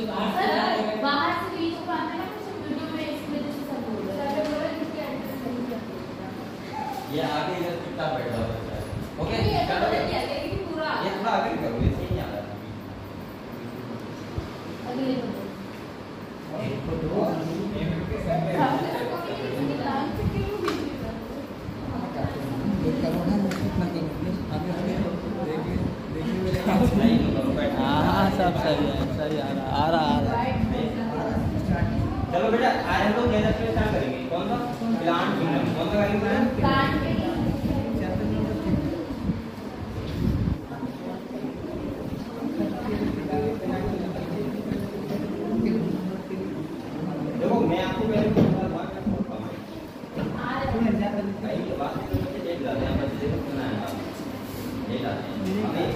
बाहर से बीच को आना है कुछ वीडियो में इस वजह से सब बोल रहे हैं। ये आगे इधर चुपचाप बैठा हुआ है। ओके ये चलो पूरा ये थोड़ा आगे करो, ये सही नहीं आ रहा अगले एक तो दो हाँ सब सही है, सही आ रहा चलो बेटा आज हम लोग लेजर पे स्टार्ट करेंगे। कौन सा प्लांट किंगडम, कौन सा करेंगे प्लांट देखो मैं आपको पहले बोलूंगा बात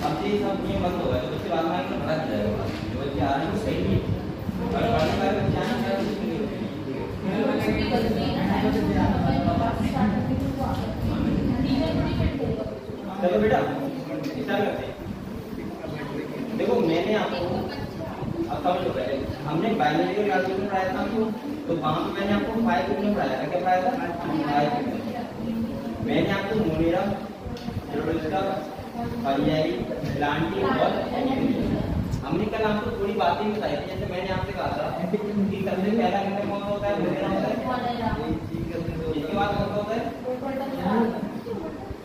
अब ये सब नियम बंद हो गए तो उसके बाद में आगे बढ़ा जाएगा। जो बच्चे आ रहे हैं सही नहीं और पढ़ने वाले बच्चे आने का कुछ नहीं होते। चलो बेटा स्टार्ट करते हैं। देखो मैंने आपको अब समझ लो पहले हमने बायोलॉजिकल कैलकुलेशन पढ़ाया था आपको, तो वहां पे मैंने आपको 5 किलोमीटर पढ़ाया था। क्या पढ़ाया था? 5 किलोमीटर। मैंने आपको मोनेरा, रोडिस्टा, फंजाई, प्लांटिंग और एनिमल, हमने कल आपको थोड़ी बातें बताई थी। जैसे मैंने आपसे कहा था कि सबसे पहला किलोमीटर कौन होता है? मोनेरा होता है। इसके बाद कौन होता है?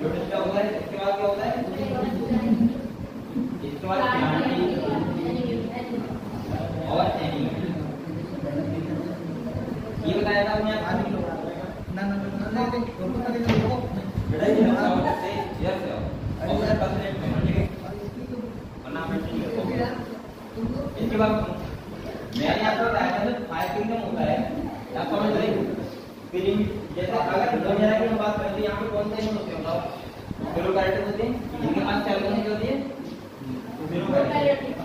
रोडिस्टा होता है। इसके बाद क्या होता है? इसके बाद प्लांटिंग और एनिमल। ये बताया था हमने आपको। बेटा ये समझ से यस है और परसेंट में ठीक है वरना मैं ठीक है। इसके बाद मैंने आपको बताया था 5 किलोमीटर होता है। आप समझ रहे हो? फिर जैसे अगर दो जगह की हम बात करते हैं, यहाँ पे कौन से होते हैं बताओ? प्रोकैरियोटिक होते हैं। इनके पास सेल कौन सी होती है? प्रोकैरियोटिक।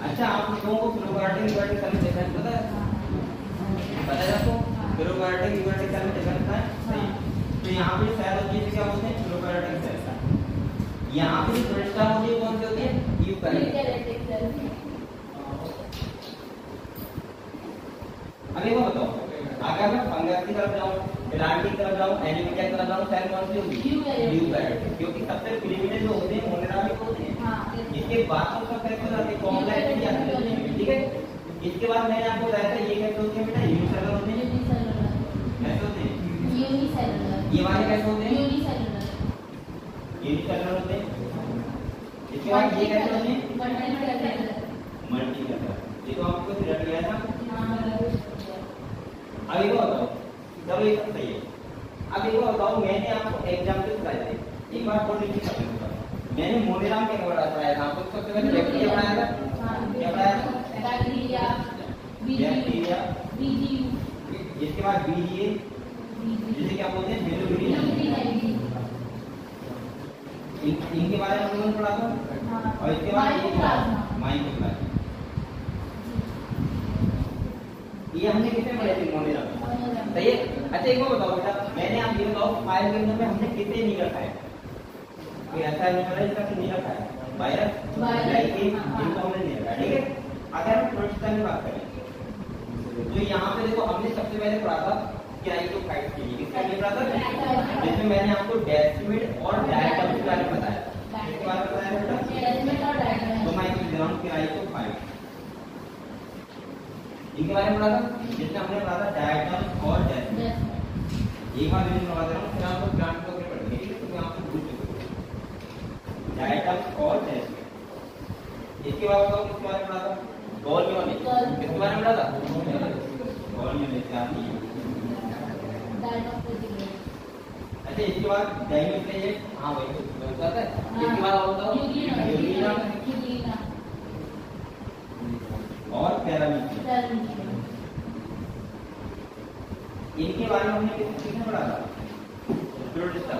अच्छा आप लोगों को प्रोकैरियोटिक यूनिट सेल डिफरेंस पता है? पता है आपको? प्रोकैरियोटिक यूनिट सेल डिफरेंस है सही। तो यहाँ पे सेल होती है क्या होते हैं? Prokaryotic cell. यहाँ पे रोडिस्टा होती है कौन सी होती है? Eukaryotic cell. अभी वो बताओ अगर मैं फंगस की तरफ जाऊँ, प्लांट की तरफ जाऊँ, एनिमल की तरफ जाऊँ, सेल कौन सी होगी? यूकैरियोटिक। क्योंकि सबसे प्रिमिटिव जो होते हैं मोनेरा में होते हैं। इसके बाद तो सब कैसे होते हैं? कॉम्प्लेक्स या ठीक है। इसके बाद मैंने आपको बताया था ये कैसे होते हैं बेटा? यूनिसेलुलर होते हैं। कैसे होते हैं? यूनिसेलुलर। ये वाले कैसे होते हैं? यूनिसेलुलर होते हैं। इसके बाद ये कैसे होते हैं? मल्टीसेलुलर। ये तो आपको रट गया था। अब एक और बताओ, चलो ये सब सही है। अब एक और बताओ, मैंने आपको एग्जाम्पल बताए थे। एक बार और लिखिए समझो। मैंने मोनेरा में क्या पढ़ाया था आपको? सबसे पहले बैक्टीरिया पढ़ाया था। क्या पढ़ाया था? बैक्टीरिया, बीजीयू, इसके बाद बीजीए, जिसे क्या बोलते हैं? मेलोडियम। इनके बारे में हम लोगों ने पढ़ा था। और इसके बाद माइकोप्लाज्मा। ये हमने कितने पढ़े थे? मोनेरा में। सही है। अच्छा एक बार बताओ बेटा, मैंने आप ये बताओ 5 किलोमीटर में हमने कितने नहीं रखा है? कोई ऐसा नहीं पता इसका नहीं रखा है? वायरस, लाइकेन, इनको हमने नहीं रखा। ठीक है। अगर हम प्रोटिस्टा की बात करें तो यहाँ पे देखो हमने सबसे पहले पढ़ा था क्राइटोफाइट के लिए। किसका लिए पढ़ा था? जिसमें मैंने आपको डेसिमिड और डायटम के बारे में बताया। किसके बारे में बताया बेटा? डेसिमिड और डायटम। तो मैं इसमें दे रहा हूँ क्राइटोफाइट। इनके बारे में पढ़ा था जिसमें हमने पढ़ा था डायटम और डेसिमिड। एक बार वीडियो बना दे रहा हूँ, फिर आपको प्लांट को पढ़ेंगे। ठीक है। तो मैं आपको पूछ चुका हूँ डायटम और डेसिमिड। इसके बाद बताओ किसके बारे में पढ़ा था? गॉल्गियोने। किसके बारे में पढ़ा था? गॉल्गियोने। अच्छा इसके बाद डाइमेथ्लेजेट। हाँ भाई तो पता है। इसके बाद और बताओ यूग्लिना और पैरामीथ्रिन। इनके बारे में हमने किसने पढ़ा था? प्रोटिस्टा।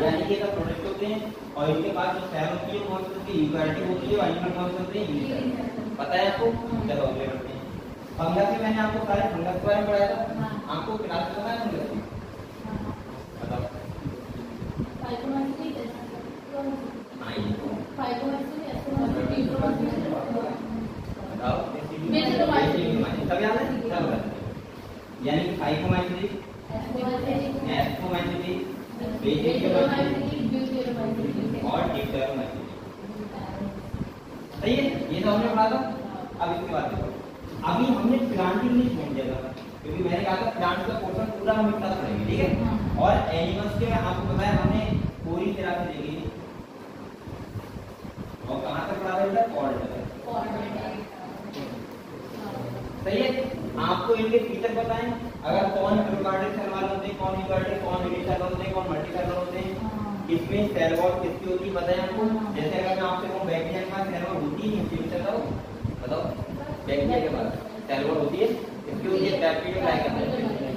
यानी कि ये प्रोडक्ट होते हैं और इनके पास जो सेल होती है कौन सी होती है? यूकैरियोटिक होती है। एनिमल कौन सी होती है? यूनिसेलुलर। पता है आपको? चलो अगले बढ़ते हैं। फंगस में मैंने आपको सारे फंगस के बारे में पढ़ाया था। आपको क्लास में पता है फंगस की? बताओ। बताओ तो हमने पढ़ा था। अब इसके बाद देखो, अभी हमने प्लांटिंग नहीं छोड़ दिया था, क्योंकि मैंने कहा था प्लांट का पोर्शन पूरा हम एक साथ पढ़ेंगे, ठीक है। और एनिमल्स के आपको बताया हमने पूरी तरह से देखी, और कहां तक पढ़ा था बेटा? कॉर्ड तक। सही है। आपको इनके फीचर बताएं, अगर कौन प्रोकार्डिक सेल वाले होते हैं, कौन यूकार्डिक, कौन यूनिसेलुलर होते हैं, कौन मल्टीसेलुलर होते हैं, इसमें सेल वॉल किसकी होती है बताएं हमको। जैसे अगर मैं आपसे कहूं बैक्टीरिया के पास सेल वॉल होती है, बताओ बताओ। बैक्टीरिया के पास सेल वॉल होती है, इसकी होती है बैक्टीरिया लाइक।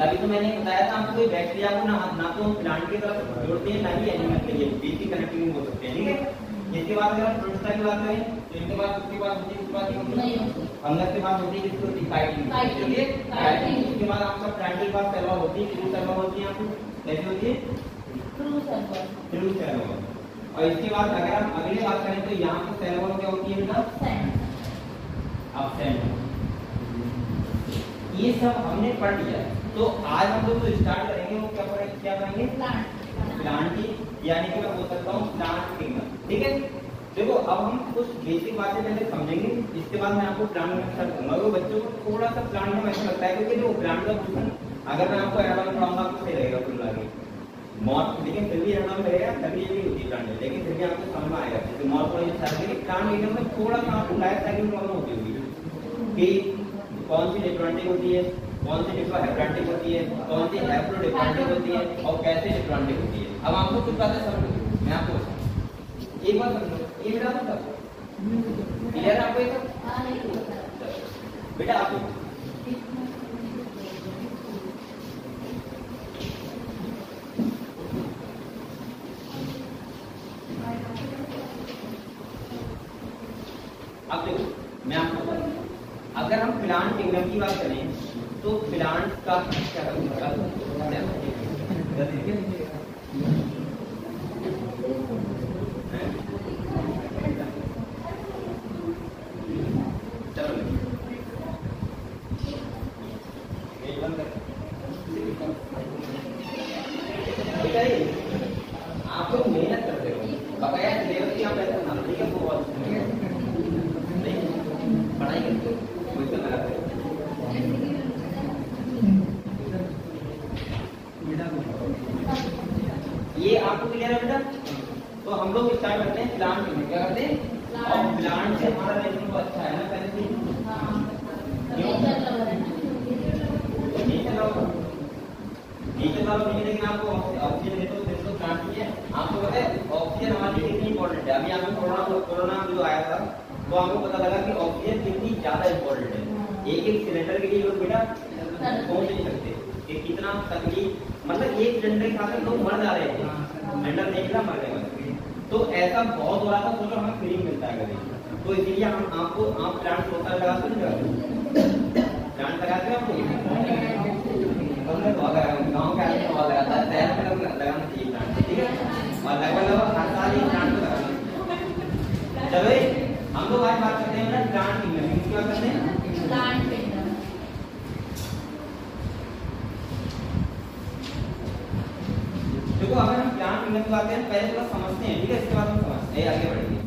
तभी तो मैंने बताया था आपको, बैक्टीरिया को ना तो प्लांट की तरफ जोड़ते हैं, ना ही एनिमल के लिए बेसिक कनेक्टिंग हो सकते हैं, ठीक है। इसके बाद अगर फ्रूट्स की बात करें तो इनके पास उसके बाद होती है, उसके बाद फंगस के बाद होती है, किसकी होती है? काइटिन। चलिए काइटिन। उसके बाद आपका प्लांट के पास सेल वॉल होती है, ट्रू सेल वॉल होती है, आपको कैसी होती है? True cell wall. और इसके बाद अगर हम अगली बात करें तो यहाँ पे सेल वॉल क्या होती है बेटा? एब्सेंट। ये सब हमने पढ़ लिया। तो आज हम लोग जो स्टार्ट करेंगे वो क्या करेंगे? प्लांट की, यानी कि मैं बोल सकता हूँ प्लांट किंगडम, ठीक है। देखो अब हम कुछ बेसिक बातें पहले समझेंगे, इसके बाद मैं आपको प्लांट में स्टार्ट करूंगा। वो बच्चों को थोड़ा सा प्लांट में ऐसा लगता है, क्योंकि जो प्लांट का पोर्शन अगर मैं आपको एडवांस पढ़ाऊंगा तो सही रहेगा कुल मिला के मॉड, लेकिन फिर भी एडवांस रहेगा, तभी ये भी होती है प्लांट में, लेकिन फिर भी आपको समझ में आएगा। जैसे मॉर्फोलॉजी साइकिल प्लांट किंगडम में थोड़ा सा आपको लाइफ साइकिल प्रॉब्लम होती होगी कि कौन सी डिप्लॉन्टिक होती है, कौन सी डिप्लोहेप्लॉन्टिक होती है, कौन सी हैप्लोडिप्लॉन्टिक होती है, और कैसे डिप्लॉन्टिक होती है। अब आपको कुछ बातें समझो, मैं आपको एक बार समझो, ये बेटा मतलब क्लियर है आपको? ये सब बेटा आप अब देखो मैं आपको बताऊं, अगर हम प्लांट किंगडम की बात करें तो प्लांट का क्या करूंगा? आप लोग मेहनत करते हो, बकाया सिलेबस की आप ऐसा ना, ठीक है। वो बहुत नहीं पढ़ाई करते हो, क्वेश्चन लगाते हो। ये आपको क्लियर है बेटा? तो हम लोग स्टार्ट करते हैं प्लांट में, क्या करते हैं? और प्लांट से हमारा रिलेशन तो अच्छा है ना पहले से? नीचे वाला नहीं, लेकिन आपको ऑक्सीजन देते हो प्लांट की है। आपको पता है ऑक्सीजन हमारे लिए कितनी इंपॉर्टेंट है। अभी आपको कोरोना जो आया था तो आपको पता लगा कि ऑक्सीजन कितनी ज्यादा इंपॉर्टेंट है। एक सिलेंडर के लिए लोग बेटा पहुंच नहीं सकते कि कितना तकलीफ, मतलब एक सिलेंडर के साथ लोग मर जा रहे थे, सिलेंडर नहीं मिला मर गए। तो ऐसा बहुत हो रहा था, सोचो हमें फ्री मिलता है कभी, तो इसीलिए हम आपको आप प्लांट सोता लगा सकते हैं, प्लांट लगाते हैं आपको गाँव के आदमी को लगाता है, शहर में लगाना चाहिए प्लांट, ठीक है। और लगभग हर साल ही प्लांट को लगाना। चलो हम लोग आज बात करते हैं ना प्लांट किंगडम की, क्या करते हैं? Plant kingdom. देखो अगर हम प्लांट किंगडम की बात करें पहले थोड़ा समझते हैं, ठीक है, इसके बाद हम समझते हैं, आगे बढ़ेंगे।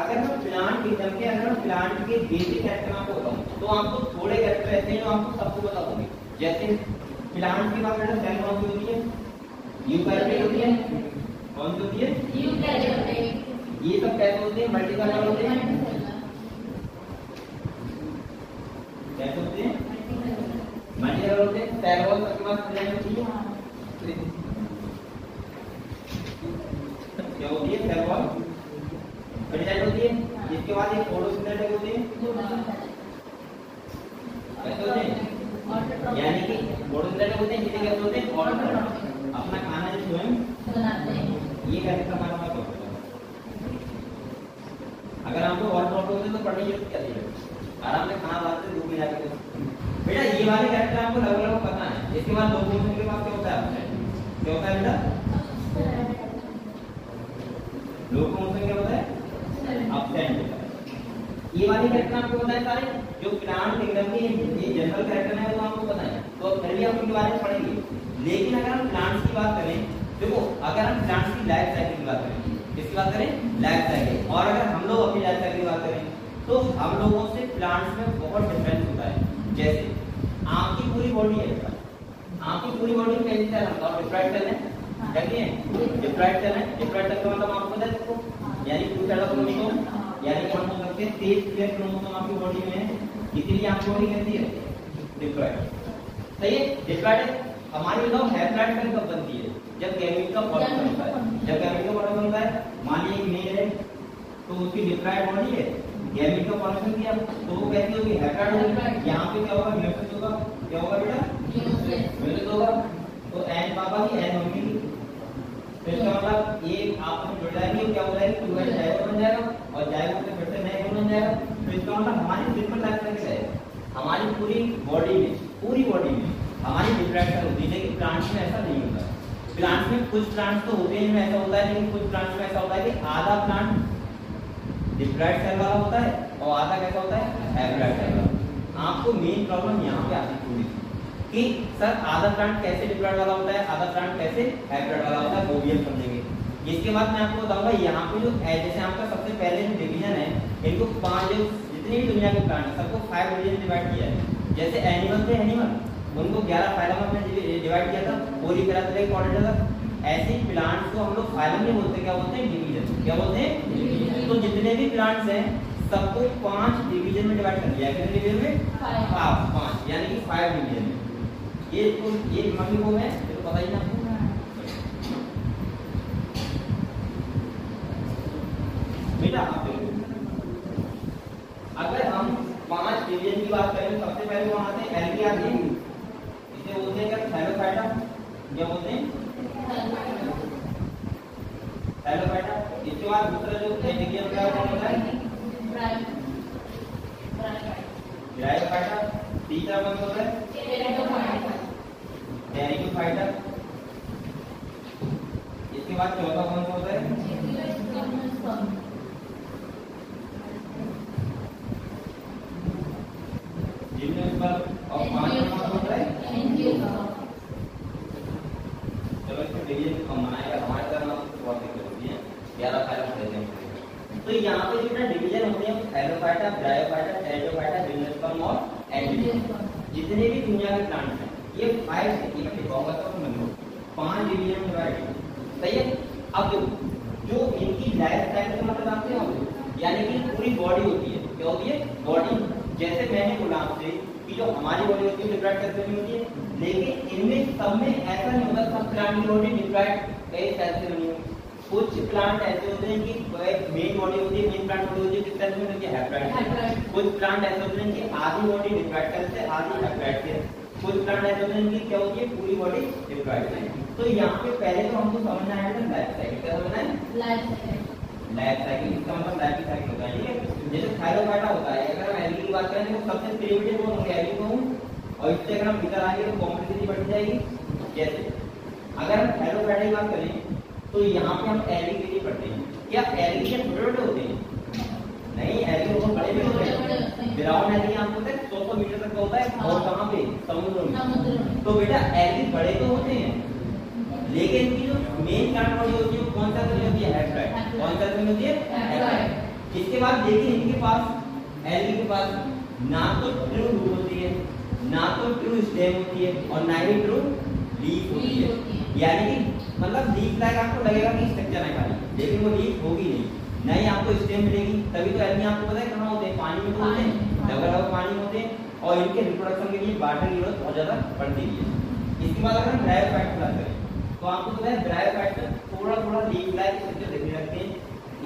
अगर हम प्लांट किंगडम के अगर हम प्लांट के बेसिक कैरेक्टर आपको बताऊं तो आपको थोड़े कैरेक्टर ऐसे हैं जो आपको सबको पता होंगे। जैसे प्लांट की बात करें सेल कौन सी होती है? यूकैरियोटिक होती है। कौन सी होती है? यूकैरियोटिक। ये सब कैसे होते हैं? मल्टीसेलुलर होते हैं। कैसे होते हैं? मल्टीसेलुलर होते हैं। सेल वॉल सबके पास प्लांट होती है, क्या होती है? सेल वॉल मल्टीसेलुलर होती है। इसके बाद ये फोटोसिंथेटिक होते हैं। कैसे होते हैं? यानी कि फोटोसिंथेटिक होते हैं, कितने कैसे होते हैं? अपना खाना जो स्वयं बनाते हैं। ये कैसे हमारे पास होता है। अगर हमको और प्रोटीन होते तो पढ़ने की जरूरत क्या थी? आराम से खाना बनाते धूप में जाके। बेटा ये वाले कैरेक्टर आपको लगभग पता है। इसके बाद लोकोमोशन के पास क्या होता है? क्या होता है बेटा? लोकोमोशन क्या होता है? एब्सेंट होता है। ये वाले कैरेक्टर आपको पता है सारे, जो प्लांट किंगडम के ये जनरल कैरेक्टर है वो आपको पता है, तो फिर भी हम उनके बारे में पढ़ेंगे। लेकिन अगर हम प्लांट्स की बात करें, देखो अगर हम प्लांट्स की लाइफ साइकिल की बात करें, किसकी बात करें? Life cycle. और अगर हम लोग अपनी लाइफ साइकिल की बात करें तो हम लोगों से प्लांट्स में बहुत डिफरेंस होता है। जैसे आपकी पूरी बॉडी है, आपकी पूरी बॉडी में कैसे सेल होता है? डिफ्राइड सेल है, देखिए डिफ्राइड सेल है। डिफ्राइड सेल का मतलब आपको पता है इसको, यानी टू साइड ऑफ क्रोमोसोम, यानी हम बोल सकते हैं 23 पेयर क्रोमोसोम आपकी बॉडी में है, इसीलिए आपकी बॉडी कैसी है? डिफ्राइड। सही है, डिफ्राइड है। हमारी बताओ हैप्लॉइड सेल कब बनती है? जब गैमीट का फॉर्मेशन होता है। जब गैमीट का फॉर्मेशन होता है, मान लीजिए मेल है तो उसकी डिफ्राइड बॉडी है, गैमीट का फॉर्मेशन किया तो वो कैसी होगी? हैप्लॉइड होगी। यहाँ पे क्या होगा? म्यूटेशन होगा। क्या होगा बेटा? म्यूटेशन होगा। तो एन पापा की एन मम्मी की, तो इसका मतलब ये आपस में जुड़ जाएंगे, क्या हो जाएगा? 2 जाएगा बन जाएगा और जाएगा तो फिर से नया बन जाएगा। तो इसका मतलब हमारी सिंपल लाइफ साइकिल है, हमारी पूरी बॉडी में हमारी डिफ्राइड सेल होती है, लेकिन प्लांट्स में ऐसा नहीं होता। प्लांट्स में कुछ प्लांट्स तो होते हैं जिनमें ऐसा होता है, लेकिन कुछ प्लांट्स में ऐसा होता है कि आधा प्लांट डिफ्राइड सेल वाला होता है और आधा कैसा होता है? हैप्लॉइड सेल वाला। आपको मेन प्रॉब्लम यहाँ पे आती है कि सर आधा प्लांट कैसे डिफ्राइड वाला होता है, आधा प्लांट कैसे हैप्लॉइड वाला होता है, वो भी हम समझेंगे। इसके बाद मैं आपको बताऊंगा यहाँ पे जो जैसे आपका सबसे पहले जो डिवीजन है, इनको 5 जितनी भी दुनिया के प्लांट है सबको 5 डिवीजन डिवाइड किया है। जैसे एनिमल थे, एनिमल उनको 11 फाइलम में डिवाइड किया था, पोलीकैरेक्टर कॉर्डेटा था। ऐसे प्लांट्स को हम लोग फाइलम नहीं बोलते, क्या बोलते हैं? डिवीजन। क्या बोलते हैं? तो जितने भी प्लांट्स हैं सबको 5 डिवीजन में डिवाइड कर दिया है। कितने डिवीजन में? 5, यानी कि 5 डिवीजन में। ये मम्मी को है तो पता ही ना। बेटा अगर हम 5 डिवीजन की बात करें, सबसे पहले वहां आते हैं एल्गी आते हैं, इसे बोलते हैं क्या? थैलोफाइटा। क्या बोलते हैं? थैलोफाइटा। इसके बाद दूसरा जो एल्गियम क्या होता है? ब्रायोफाइटा। तीसरा कौन होता है? टेरिडोफाइटा। इसके बाद चौथा कौन सा होता है? जिम्नोस्पर्म। और पांचवा कौन होता है? चलो इसको डिवीजन कम बनाएगा, हमारे तरह बहुत दिक्कत होती है, 11 फाइलम देते हैं। तो यहाँ पे जो डिवीजन होते हैं थैलोफाइटा, ब्रायोफाइटा, टेरिडोफाइटा, जिम्नोस्पर्म और एंजियोस्पर्म। जितने भी दुनिया के प्लांट्स हैं ये 5 लिखाऊंगा तो समझ लो 5 डिवीजन डिवाइड। सही है। अब जो इनकी लाइफ साइकिल का मतलब जानते हो, यानी कि पूरी बॉडी होती है। क्या होती है? बॉडी। जैसे मैंने बोला आपसे कि जो हमारी बॉडी होती है डिफ्राइड सेल से होती है, लेकिन इनमें सब में ऐसा नहीं होता सब प्लांट की बॉडी डिफ्राइड कई सेल से बनी होती है। कुछ प्लांट ऐसे होते हैं कि मेन बॉडी होती है, मेन प्लांट बॉडी होती है किस सेल में होती है? हैप्लॉइड। कुछ प्लांट ऐसे होते हैं कि आधी बॉडी डिफ्राइड सेल से, आधी हैप्लॉइड से। कुछ प्लांट ऐसे होते हैं कि क्या होती है? पूरी बॉडी डिफ्राइड से। तो यहाँ पे पहले तो हमको समझना है लाइफ साइकिल। क्या समझना है? Life cycle. इसका मतलब लाइफ साइकिल होता है, ठीक है। जैसे थैलोफाइटा होता है, अगर हम एल्गी की बात करें तो सबसे प्रिमिटिव कौन होंगे? एल्गी को, और इससे अगर हम भीतर आएंगे तो कॉम्प्लेक्सिटी बढ़ जाएगी। जैसे अगर हम थैलोफाइटा की बात करें तो यहाँ पे हम एल्गी के लिए पढ़ते हैं। क्या एल्गी के छोटे-छोटे होते हैं? नहीं, एल्गी बहुत बड़े भी होते हैं। ग्राउंड एल्गी आपको पता है 100 मीटर तक का होता है, और कहाँ पे? समुद्र में। तो बेटा एल्गी बड़े तो होते हैं, लेकिन इनकी जो मेन प्लांट बॉडी होती है कौन सा सेल होती है? हैप्लॉइड। कौन सा सेल होती है? हैप्लॉइड। इसके बाद देखिए इनके पास एल्गी के पास ना तो ट्रू रूट होती है, ना तो ट्रू स्टेम होती है, और ना ही ट्रू लीफ होती है। यानी कि मतलब लीफ लाइक आपको लगेगा कि स्ट्रक्चर है खाली, लेकिन वो लीफ होगी नहीं, ना ही आपको स्टेम मिलेगी। तभी तो एल्गी आपको पता है कहाँ होते हैं? पानी में तो होते हैं, डबल पानी में होते हैं, और इनके रिप्रोडक्शन के लिए वाटर की जरूरत बहुत ज्यादा पड़ती है। इसके बाद अगर हम ब्रायोफाइट की बात करें तो आपको पता है ब्रायोफाइट में थोड़ा लीफ लाइक स्ट्रक्चर देखने लगते हैं,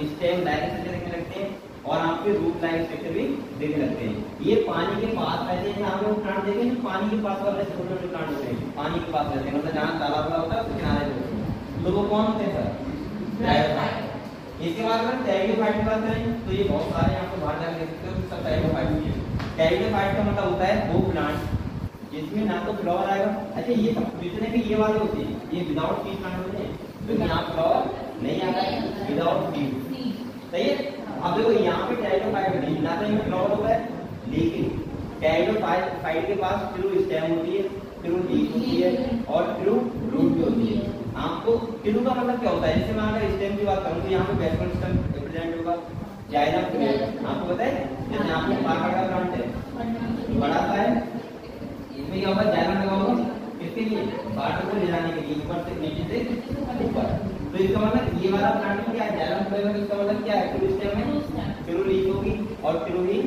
स्टेम लाइक स्ट्रक्चर देखने लगते हैं, और आपके रूट लाइक स्ट्रक्चर भी देखने लगते हैं। ये पानी के पास रहते हैं। आप लोग प्लांट देखें ना, पानी के पास वाले छोटे-छोटे प्लांट होते हैं, पानी के पास रहते हैं, मतलब जहाँ तालाब होता है उसके किनारे पे। तो वो कौन होते हैं सर? ब्रायोफाइट। इसके बाद अगर टेरिडोफाइट की बात करें तो ये बहुत सारे आपको बाहर जाके देख सकते हो, सब टेरिडोफाइट ही है। टेरिडोफाइट का मतलब होता है वो प्लांट जिसमें ना तो फ्लावर आएगा। अच्छा ये जितने भी ये वाले होते हैं ये विदाउट सीड प्लांट होते हैं, क्योंकि यहाँ फ्लावर नहीं आता है, विदाउट सीड। सही है। अब देखो यहाँ पे टेरिडोफाइट नहीं ना तो इनमें फ्लावर होता है, लेकिन टेरिडोफाइट के पास ट्रू स्टेम होती है, ट्रू लीफ होती है, और ट्रू रूट भी होती है। आपको ट्रू का मतलब क्या होता है? जैसे मैं अगर स्टेम की बात करूँ तो यहाँ पे बेसमेंट सिस्टम रिप्रेजेंट होगा, जाइलम आपको आपको पता है जैसे आपको पार्क का प्लांट है बड़ा सा है, इसमें क्या होगा जाइलम लगा होगा किसके लिए, वाटर को ले जाने के लिए ऊपर से नीचे से ऊपर। तो इसका मतलब ये वाला प्लांट में क्या है जाइलम फ्लोएम है, इसका मतलब क्या है फिर स्टेम में फिर लीफ होगी और फिर ही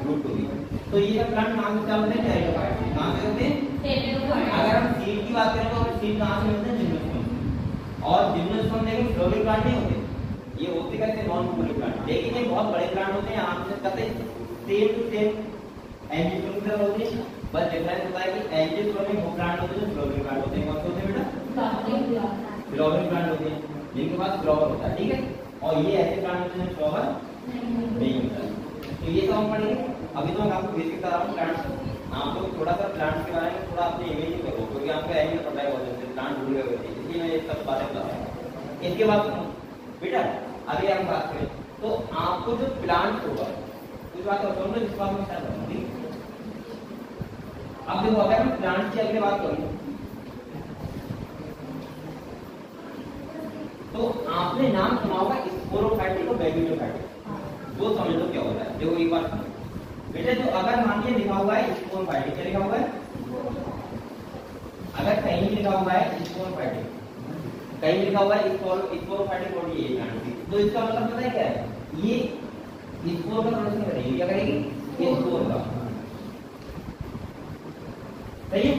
रूट होगी। तो ये प्लांट नाम क्या होते हैं टेरिडोफाइट, कहां से होते हैं। अगर हम सीड की बात करें तो सीड कहां से मिलते हैं जिम्नोस्पर्म, और जिम्नोस्पर्म देखिए फ्लोरिक प्लांट नहीं होते, ये होते कैसे नॉन फ्लोरिक प्लांट, लेकिन ये बहुत बड़े प्लांट होते हैं। आपसे कहते सेम टू सेम एंजियोस्पर्म की तरह होते हैं, बस डिफरेंस होता है कि एंजियोस्पर्म में वो प्लांट होते हैं जो फ्लोरिक प्लांट होते हैं। कौन से होते हैं बेटा, फ्लोरिक प्लांट होते हैं जिनके पास फ्लावर होता है, ठीक है। और ये ऐसे प्लांट होते हैं फ्लावर नहीं होता। तो ये सब हम पढ़ेंगे। अभी तो मैं आपको बेसिक करा रहा हूँ प्लांट, आप लोग थोड़ा सा प्लांट के बारे में थोड़ा अपनी इमेजिंग करो क्योंकि आपको ऐसे में पता है बहुत जल्दी प्लांट भूल गए होते हैं, इसलिए मैं ये सब बातें बता रहा हूँ। इसके बाद बेटा अभी हम बात करें तो आपको जो प्लांट होगा कुछ बात बताऊँ ना जिस बात में स्टार्ट करूँगी। अब देखो अगर हम प्लांट की अगली बात करूँ तो आपने नाम सुना होगा स्पोरोफाइटिक और गैमेटोफाइटिक, वो समझ लो क्या होता है। देखो एक बात बेटे, तो अगर मान लीजिए लिखा हुआ है स्पोरोफाइटिक, क्या लिखा हुआ है, अगर कहीं लिखा हुआ है स्पोरोफाइटिक, कहीं लिखा हुआ है स्पोरोफाइटिक बॉडी है प्लांट की, तो इसका मतलब पता है क्या है, ये स्पोर का प्रोडक्शन करेगी, क्या करेगी, स्पोर का, सही है।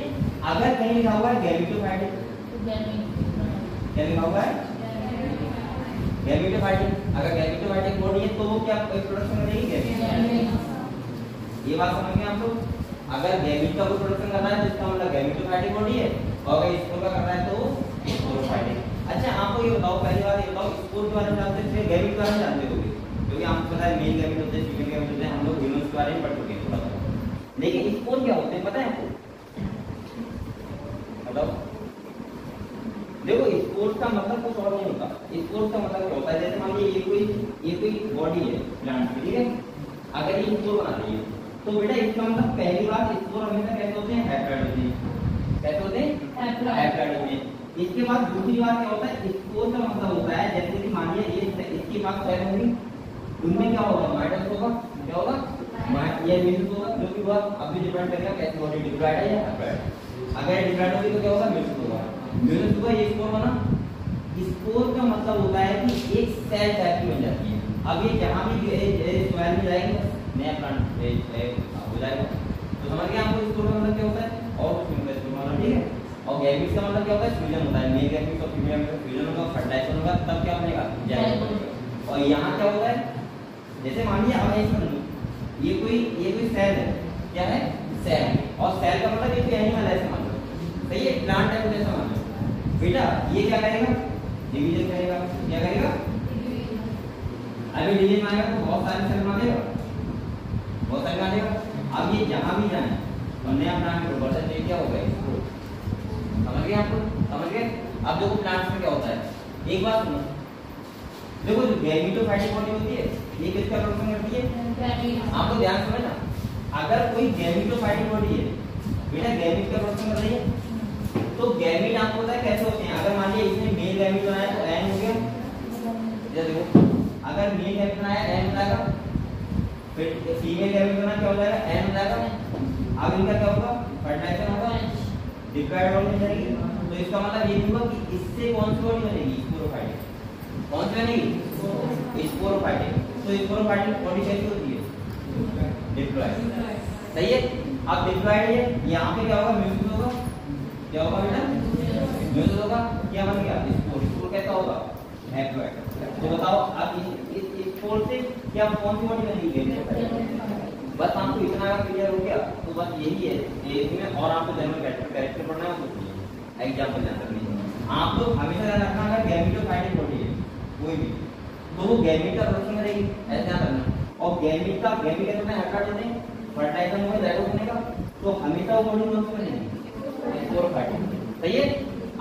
अगर कहीं लिखा हुआ है गैमेटोफाइटिक, क्या लिखा हुआ है गैमेटोफाइटिक, अगर गैमेटोफाइटिक बॉडी है तो वो क्या प्रोडक्शन करेगी, ये बात समझ गए आप लोग। अगर गैमेट का कोई प्रोडक्शन करना है तो इसका मतलब गैमेटोफाइटिक बॉडी है, और अगर स्पोर का करना है तो स्पोरोफाइटिक। अच्छा आपको ये बताओ, पहली बात ये बताओ स्पोर के बारे में जानते थे, गैमेट के बारे में जानते होंगे क्योंकि आपको पता है मेल गैमेट होते हैं फीमेल गैमेट होते हैं, हम लोग ह्यूमंस के बारे में पढ़ चुके हैं थोड़ा सा, लेकिन स्पोर क्या होते हैं पता है आपको, बताओ। देखो स्पोर्स का मतलब कुछ और नहीं होता, स्पोर्स का मतलब क्या होता है, जैसे मान लीजिए ये कोई बॉडी है प्लांट की, ठीक है, अगर ये स्पोर बना रही है तो बेटा इसका मतलब पहली बात स्पोर हमेशा कैसे होते हैं, हैप्लॉइड होते हैं, कैसे होते हैं, हैप्लॉइड होते हैं। इसके बाद दूसरी बात क्या होता है, स्पोर का मतलब होता है जैसे कि मान लीजिए ये इसके पास सेल होंगी, उनमें क्या होगा, माइटोसिस होगा, क्या होगा, ये मिल्क होगा, जो कि बहुत अभी डिपेंड करेगा कैसी बॉडी डिप्लॉयड है या हैप्लॉइड। अगर डिप्लॉयड होगी तो क्या होगा, मिल्क होगा, मिल्क होगा, ये स्पोर बना। स्पोर का मतलब होता है कि एक सेल टाइप की बन जाती है। अब ये जहां भी सॉइल में जाएगी नया प्लांट हो जाएगा, तो समझ गए आपको स्पोर का मतलब क्या होता है, और कुछ नहीं होता स्पोर, ठीक है। और गैमेट्स का मतलब क्या होता है, फ्यूजन होता है, मेल गैमेट्स और फीमेल गैमेट्स का फ्यूजन होगा, फर्टिलाइजेशन होगा, तब क्या बनेगा, जाइलम बनेगा। और यहाँ क्या होता है, जैसे मान लीजिए अब ऐसे समझो, ये कोई सेल है, क्या है, सेल, और सेल का मतलब ये कोई एनिमल है, समझ लो, सही है, प्लांट है जैसा मान लो। बेटा ये क्या करेगा, डिवीजन करेगा, क्या करेगा, अभी डिवीजन में आएगा तो बहुत सारे सेल बना देगा, बहुत सारे बना देगा। अब ये जहां भी जाए तो नया प्लांट ऊपर से क्या होगा, समझ गए आप लोग, समझ गए। अब देखो प्लांट्स में क्या होता है, एक बात सुनो, देखो जो गैमेटोफाइटिक बॉडी होती है ये किसका प्रोडक्शन करती है, आपको ध्यान से समझना, अगर कोई गैमेटोफाइटिक बॉडी है बेटा गैमेट का प्रोडक्शन कर रही है, तो गैमेट आपको पता है कैसे होते हैं, अगर मान लीजिए इसने मेल गैमेट बनाया तो एन हो गया, देखो अगर मेल गैमेट बनाया एन बनाएगा, फिर फीमेल गैमेट बना क्या हो जाएगा, एन बनाएगा। अब इनका क्या होगा, फर्टिलाइजेशन होगा, डिप्लॉयड बॉडी बन जाएगी। तो इसका मतलब ये होगा कि इससे कौन सी बॉडी बनेगी, स्पोरोफाइटिक, कौन सी बनेगी, स्पोरोफाइटिक। तो स्पोरोफाइटिक बॉडी कैसी होती है, डिप्लॉयड, सही है। अब डिप्लॉयड है, यहाँ पे क्या होगा, म्यूसिस होगा, क्या होगा बेटा, म्यूसिस होगा, क्या बन गया, स्पोर, स्पोर कैसा होगा, हैप्लॉइड। तो बताओ अब इस स्पोर से क्या कौन सी बॉडी बनेगी, बस आपको इतना क्लियर हो गया, तो बस यही है इसमें, और आपको जनरल कैरेक्टर पढ़ना है, कुछ एग्जांपल ध्यान रखना। आप लोग हमेशा ध्यान रखना, अगर गैमेटोफाइटिक बॉडी है कोई भी, तो वो गैमेट का प्रोडक्शन करेगी, ऐसा ध्यान रखना। और गैमेट का हैप्लॉइड होते हैं, फर्टिलाइजेशन होगा, जाइगोट बनेगा, तो हमेशा वो बॉडी कौन सी बनेगी, स्पोरोफाइटिक, सही है।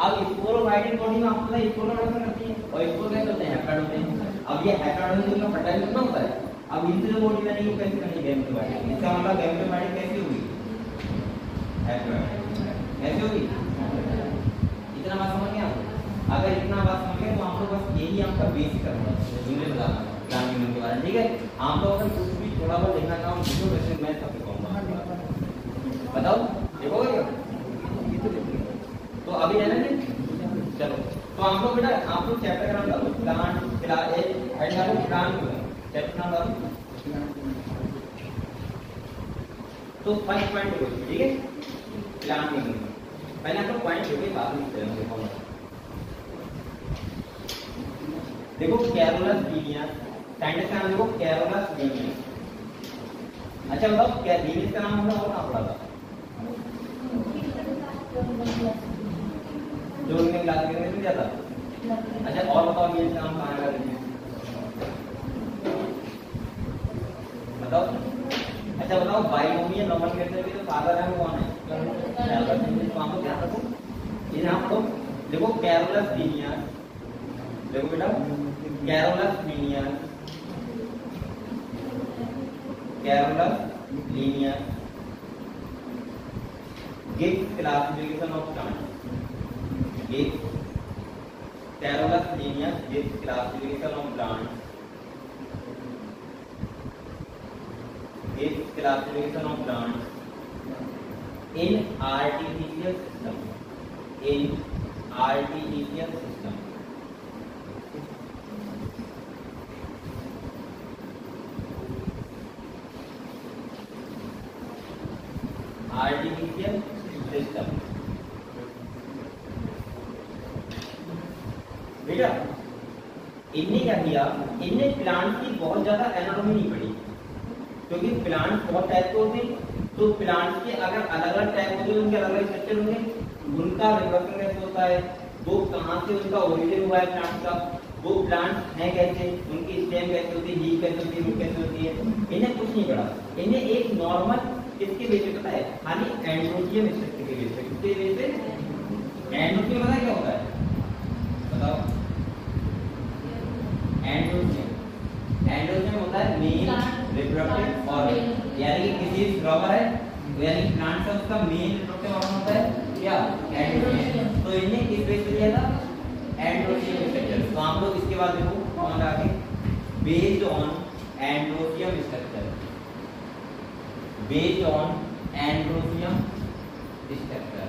अब स्पोरोफाइटिक बॉडी में आपको पता है स्पोर का प्रोडक्शन करती है, और स्पोर कैसे होते हैं, हैप्लॉइड होते हैं। अब ये हैप्लॉइड होने से फर्टिलाइजेशन कितना होता है, अब इनसे जो बॉडी बनेगी वो कैसे बनेगी, गैमेटोफाइटिक। इसका मतलब गैमेटोफाइटिक कैसी होगी, हैप्लॉइड, कैसी होगी, इतना बात समझ गए आप। अगर इतना बात समझ गए तो आप लोग बस यही आपका बेसिक करना है, मुझे बताना प्लांट के बारे में, ठीक है। आप लोग अगर कुछ भी थोड़ा बहुत देखना चाहो वीडियो वैसे मैं सब कहूँगा, बताओ देखोगे क्या? तो अभी है ना जी, चलो तो आप लोग बेटा आप लोग चैप्टर का नाम डालो, प्लांट प्लांट चैप्टर नाम डालो। तो फर्स्ट पॉइंट देखो, ठीक है, प्लांट में पहले आपको पॉइंट देखिए, बाद में देखो। देखो कैरोलस लीनियस, साइंटिस्ट का नाम देखो कैरोलस लीनियस। अच्छा बताओ क्या लीनियस का नाम होगा और ना पड़ा था जो उनके क्लास में नहीं जाता। अच्छा और बताओ लीनियस का नाम कहाँ है, बताओ। अच्छा बताओ बाइनोमियल नोमेनक्लेचर के जो फादर है वो कौन है? Carolus Linnaeus. तो आपको ध्यान रखो, इन्हें आपको देखो कैरोलस लीनियस, देखो बेटा Carolus Linnaeus, Carolus Linnaeus gives classification of plants, gives Carolus Linnaeus gives classification of plants, gives classification of plants in artificial system, in artificial system. Artificial system. बेटा इनने क्या किया, इनने प्लांट की बहुत ज्यादा एनाटॉमी नहीं पढ़ी, क्योंकि प्लांट बहुत टाइप के होते हैं, तो प्लांट के अगर अलग अलग टाइप होते हैं उनके अलग अलग स्ट्रक्चर होंगे, उनका रिवर्सन कैसे होता है, वो कहाँ से उनका ओरिजिन हुआ है प्लांट का, वो प्लांट है कैसे, उनकी स्टेम कैसे होती है, लीफ कैसे होती है, रूट कैसे होती है, इन्हें कुछ नहीं पढ़ा। इन्हें एक नॉर्मल किसके बेस पे पता है, खाली एंड्रोजियम स्ट्रक्चर के बेस पे। किसके बेस पे? एंड्रोजियम पता क्या होता है, बताओ। एंड्रोजियम होता है मेल रिप्रोडक्टिव ऑर्गन, यानी कि किसी फ्लावर है यानी प्लांट का उसका मेन रिप्रोडक्टिव ऑर्गन होता है क्या, एंड्रोजियम। तो इन्हें किस बेस पे दिया था, एंड्रोजियम स्ट्रक्चर। तो आप लोग इसके बाद देखो कौन आगे, based on androecium structure, based on androecium structure,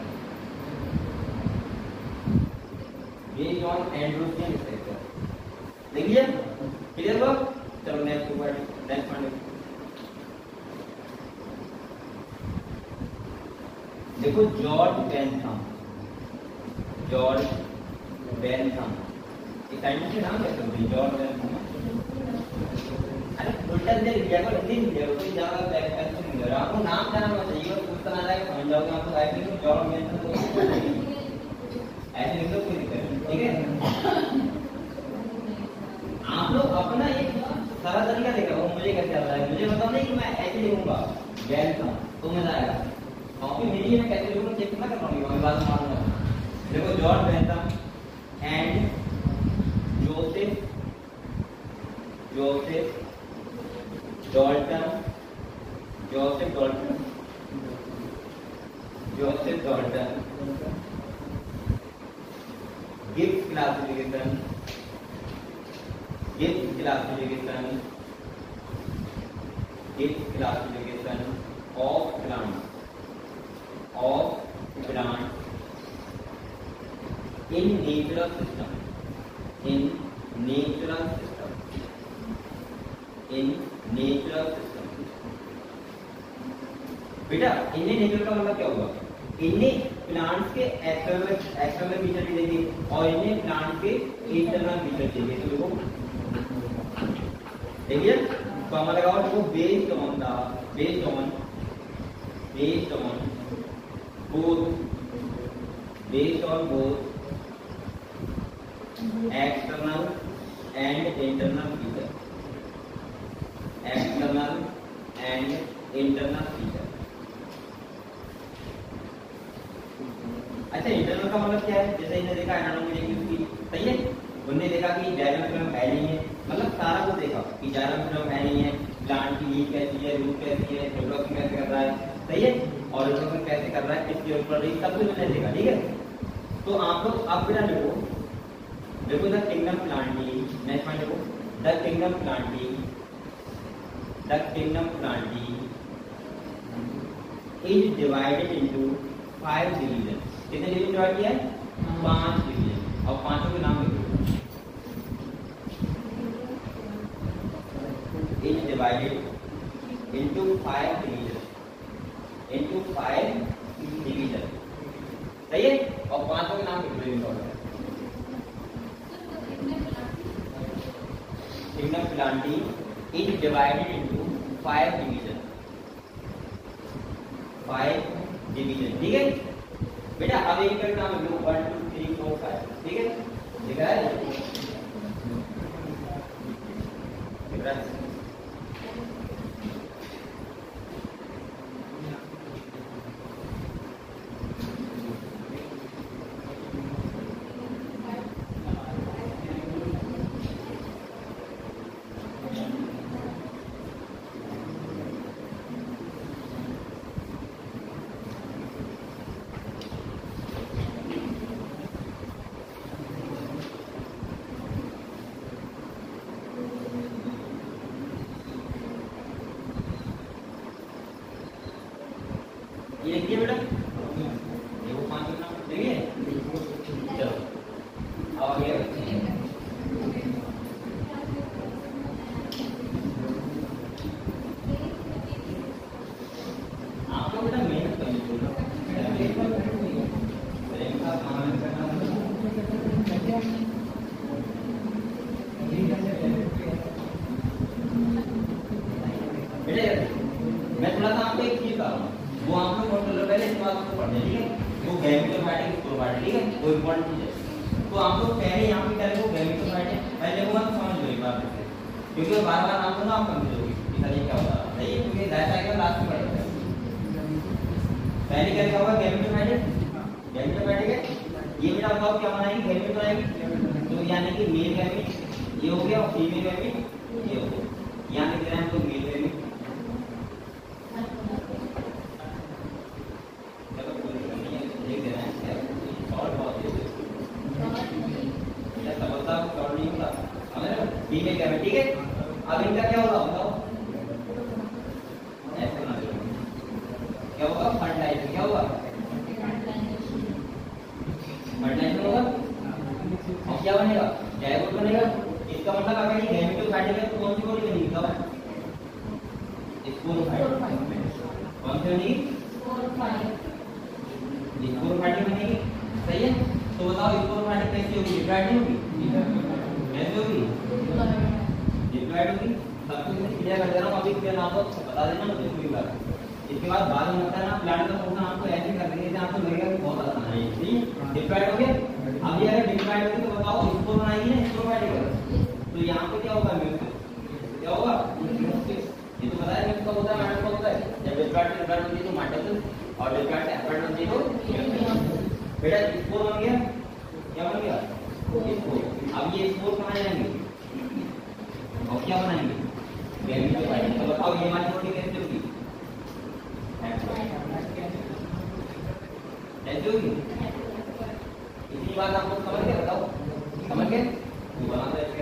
based on androecium structure। देखिए क्लियर हुआ। चलो नेक्स्ट पॉइंट देखो, जॉर्ज बेंथम, जॉर्ज बेंथम इस साइंटिस्ट के नाम कैसे होते हैं, जॉर्ज बेंथम। अरे उल्टा दे दिया को हिंदी में दिया, कोई ज्यादा पैसे नहीं दे रहा, आपको नाम जाना होना चाहिए और कुछ तरह का समझ जाओगे, आपको लाइफ में जॉब में तो ऐसे नहीं तो कोई दिक्कत नहीं, ठीक है। आप लोग अपना एक सारा तरीका देखो, वो मुझे कैसे आता है, मुझे बताओ नहीं कि मैं ऐसे लिखूंगा बेंथम तो मजा आएगा, कॉपी मेरी है मैं कैसे लिखूंगा चेक ना कर पाऊंगा, मैं बात मारूंगा। देखो George Bentham and Joseph Dalton, Joseph Dalton gives classification of plants in natural system, बेटा इन्हें नेचुरल का मतलब क्या हुआ, इन्हें प्लांट्स के एक्सटर्नल फीचर भी देंगे और इन्हें प्लांट्स के इंटरनल फीचर चाहिए। तो देखो देखिए फॉर्मूला लगाओ, देखो based on both external and internal feature, अच्छा इंटरनल का मतलब क्या है, जैसे इन्हें देखा एनाटॉमी देखी उसकी, सही है, उन्होंने देखा कि जाइलम फिल्म है नहीं है, मतलब सारा कुछ देखा कि जाइलम फिल्म है नहीं है, प्लांट की लीफ कैसी है, रूट कैसी है, डेवलपिंग कैसे कर रहा है, सही है, और डेवलपिंग कैसे कर रहा है, किसके ऊपर, सब कुछ मैंने देखा, ठीक है। तो आप लोग अब बेटा देखो the kingdom Plantae, next point देखो the kingdom Plantae the kingdom Plantae is divided into 5 division. कितने डिवीजन डिवाइड किया है? 5 डिवीजन। और पांचों के नाम लिखो। Is divided into 5 division, into 5 division. सही है? और पांचों के नाम लिखो। Kingdom Plantae is divided into 5 division, 5 division. ठीक है बेटा? अब एक करके नाम लिखो 1 2 3 4 5। ठीक है? लिखा है? लिख रहा है? ये देखिए बेटा, ये वो 5 नाम देखिए। चलो अब आगे आप लोग बेटा मेहनत करनी चाहिए। मैं थोड़ा सा आपको एक चीज बता रहा हूँ, वो आप लोग नोट कर लो पहले, इसके बाद आपको पढ़ना है। ठीक है? वो गैमेटोफाइटिक स्पोरोफाइटिक। ठीक है? वो इंपॉर्टेंट चीज है। तो आप लोग पहले यहाँ पे क्या लिखो? गैमेटोफाइटिक। पहले वो मत समझ लो एक बार से, क्योंकि बार बार नाम लो ना आप कंफ्यूज होगी कि सर ये क्या होता है। सही है? क्योंकि ऐसा है कि लास्ट में पढ़ेगा। पहले क्या लिखा हुआ? गैमेटोफाइटिक। गैमेटोफाइटिक है ये। बेटा बताओ क्या बनाएगी? गैमेट बनाएगी। तो यानी कि मेल गैमेट ये हो गया और फीमेल गैमेट ये हो गया। यहाँ लिख रहे हैं हम लोग मेल गैमेट। Female gamete. ठीक है? अब इनका क्या होगा बताओ? ऐसे बना दो। क्या होगा? फर्टिलाइजेशन। क्या होगा? फर्टिलाइजेशन होगा। और क्या बनेगा? जाइगोट बनेगा। इसका मतलब अगर ये गैमेटोफाइटिक है तो कौन सी बॉडी बनेगी? बताओ। स्पोरोफाइटिक। कौन सी बनेगी? स्पोरोफाइटिक बनेगी। सही है? तो बताओ स्पोरोफाइटिक कैसी होगी? डिप्लॉयड नहीं होगी? कैसे होगी? डिप्लॉयड होगी। सब कुछ मैं क्लियर कर दे रहा हूँ। अभी क्लियर नाम को बता देना मुझे पूरी बात। इसके बाद में होता है ना प्लांट का पूछना आपको ऐसे कर देंगे जैसे आपको लगेगा कि बहुत आसान है। ठीक है? डिप्लॉयड हो गया। अब ये अगर डिप्लॉयड होगी तो बताओ स्पोर बनाएगी ना स्पोरोफाइटिक। तो यहाँ पे क्या होगा? म्यूसिस। क्या होगा? ये तो पता है म्यूसिस कब होता है? माइटोसिस होता है। जब डिप्लॉयड डिप्लॉयड होती है तो माइटोसिस और डिप्लॉयड एप्लॉयड होती है तो बेटा स्पोर बन गया। क्या बन गया? स्पोर। अब ये स्पोर कहाँ जाएंगे और क्या बनाएंगे? गैमेटोफाइटिक। तो बताओ ये हमारी बॉडी कैसे होगी? कैसे होगी? इतनी बात आप लोग समझ गए? बताओ समझ गए? तो बना दो ऐसे।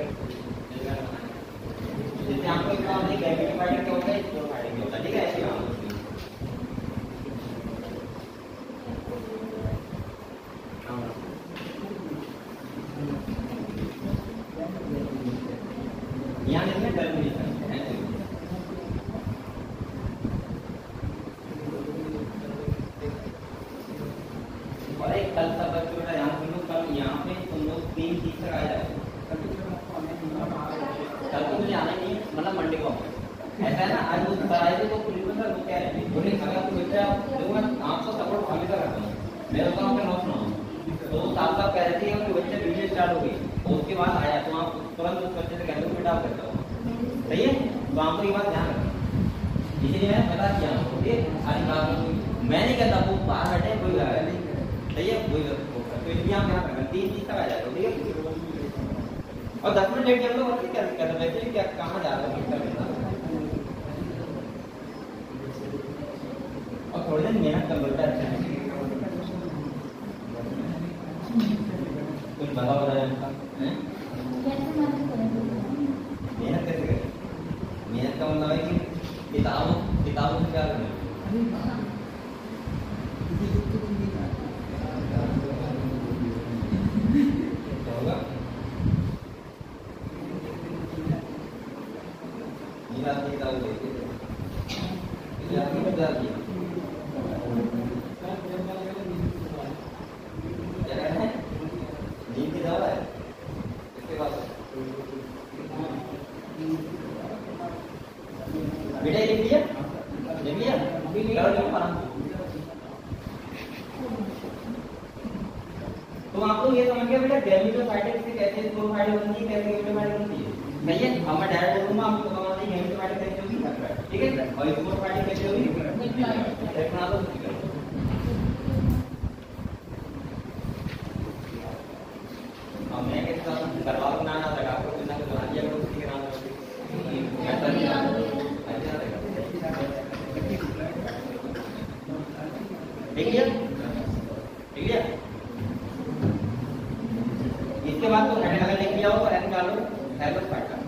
जैसे आपको एक बात नहीं, गैमेटोफाइटिक क्या होता है? स्पोरोफाइटिक क्या होता है? ठीक है? ऐसे काम होती है। यहाँ इसमें टर्मिनेशन और एक कल सब बच्चों का यहाँ तुम लोग कल यहाँ पे तुम लोग 3 चीज तक आ जाए। कल तो मुझे आना नहीं है, मतलब मंडे को ऐसा है ना। आज वो कराए थे तो पुलिस में वो कह रहे थे बोले अगर तुम बच्चा देखो मैं आपको सपोर्ट हमेशा करता हूँ। मेरे को आपका नॉट सुनाऊँ तो साफ साफ कह रहे थे कि बच्चे वीडियो स्टार्ट हो गई तो उसके बाद आया तो आप तुरंत उस बच्चे से कहते हो बेटा आप करता हो। सही है? तो आपको ये बात ध्यान रखना, इसलिए मैं बता दिया आपको। ठीक है? सारी बात मैं नहीं कहता, वो बाहर बैठे कोई नहीं। सही है? कोई तो इसलिए आप ध्यान रखना 3 चीज तक आ जाएगा। ठीक है? और 10 मिनट लेट कर लो और क्या कहते वैसे क्या कहाँ जा रहा है? और थोड़ी देर मेहनत कर लो बेटा। अच्छा है कुछ बताओ बताया मेहनत कैसे करें? मेहनत का मतलब है कि किताबों से क्या करना होगा? ये आपकी किताब देखिए, ये आपकी किताब है। क्या कहना है? नींद की दवा है। इसके बाद बेटा लिख लिया? लिख लिया? करो लिखो आराम से। तो आपको ये समझ गया बेटा गैमेटोफाइटिक से कैसे स्पोरोफाइटिक बनती है, कैसे गैमेटोफाइटिक बनती है? नहीं है, अब मैं डायरेक्ट बोलूंगा, आपको पता होना चाहिए गैमेटोफाइटिक कैसे होगी, ठीक है? और स्पोरोफाइटिक कैसे होगी? देखना तो मैं कैसे करवा ना ना लगा आपको बिना के बना दिया करो किसी के नाम पे ऐसा नहीं ऐसा रहेगा। ठीक है, ठीक है। इसके बाद तो हेड अगर लिख लिया हो तो एन डालो, हेल्प फाइटर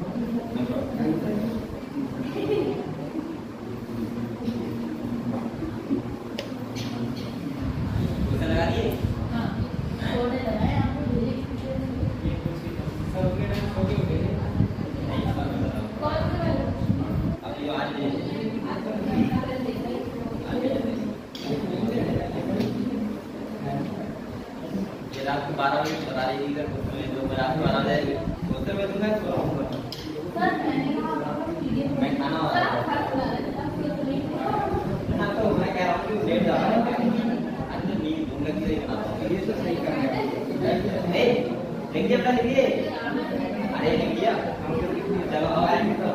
उसे लगा दिए। हाँ, छोड़ने लगा है आपको कौन सा अब ये आज ये रात को 12 बजे बता रही थी इधर जो मैं रात को 12 बजे उससे मैं दूंगा सो रहा हूँ सर मैंने कहा मैं खाना वाला सर खाना बना रहे ना तो मैं कह रहा हूँ कि लेट जा रहा है अंदर नींद घूम लगी है बनाता हूँ ये सब सही करना है। नहीं लिख दिया, लिख दिए? अरे लिख दिया चलो अब आएंगे तो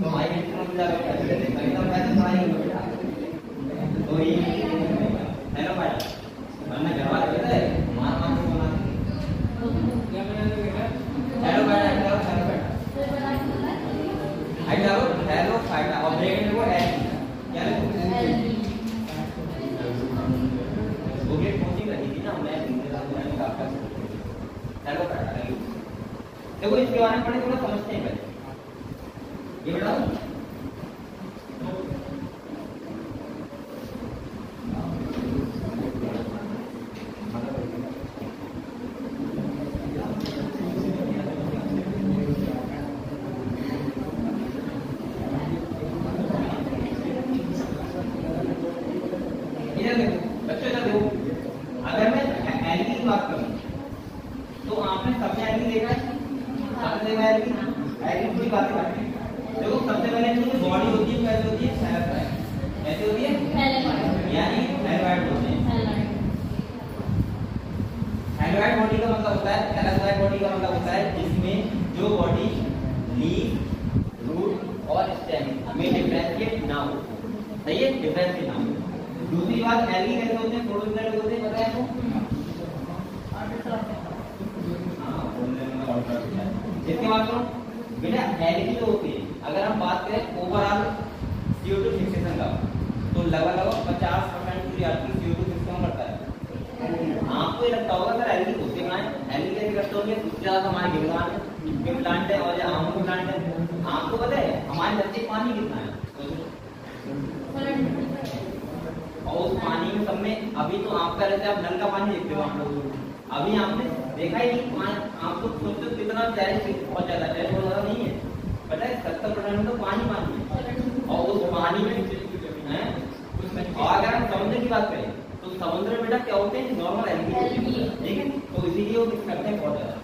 हमारी मित्रों को जाकर कभी तो मैं तो आएंगे तो ये हेलो भाई वरना घर वाले कहते हैं मार मार के बोला हेलो भाई हेलो हेलो फाइट और ब्रेक में वो है क्या वो गेट कोचिंग रही थी ना, मैं मैंने कहा हेलो फाइट देखो इसके बारे में पढ़े थोड़ा समझते हैं पहले ये बताओ। अगर मैं एल्गी की बात करूं तो आपने सबसे एल्गी देखा है, सबसे देखा एल्गी पूरी बातें करते हैं। देखो सबसे पहले जो बॉडी होती है कैसे होती है, कैसे होती है यानी थैलेमॉइड होते हैं। थैलेमॉइड बॉडी का मतलब होता है, थैलेमॉइड बॉडी का मतलब होता है जिसमें जो बॉडी लीफ रूट और स्टेम में डिफरेंशिएट ना हो, सही है, डिफरेंशिएट ना हो। दूसरी बात एल्गी कैसे होते हैं, प्रोटोजोआ होते हैं, पता है आपको? इसके बाद तो बेटा एल्गी जो होती है, अगर हम बात करें ओवरऑल CO2 फिक्सेशन का तो लगभग 50% पूरी आपकी CO2 फिक्सेशन करता है। आपको ये लगता होगा सर एल्गी होती कहाँ है, एल्गी कैसे करते होंगे? सबसे ज्यादा हमारे गिरगान के प्लांट है और आमों के प्लांट है। आपको पता है हमारे धरती पानी कितना है और उस पानी में सब में अभी तो आपका रहता है, आप नल का पानी देखते हो आप लोग, अभी आपने देखा ही नहीं आप तो सोचते हो कितना चैलेंज बहुत ज्यादा चैलेंज बहुत ज्यादा नहीं है, पता है 70% तो पानी है और उस पानी में है। और अगर हम समुद्र की बात करें तो समुद्र में बेटा क्या होते हैं, नॉर्मल एल्गी होती है, ठीक है, तो इसीलिए वो मिक्स करते हैं बहुत ज्यादा।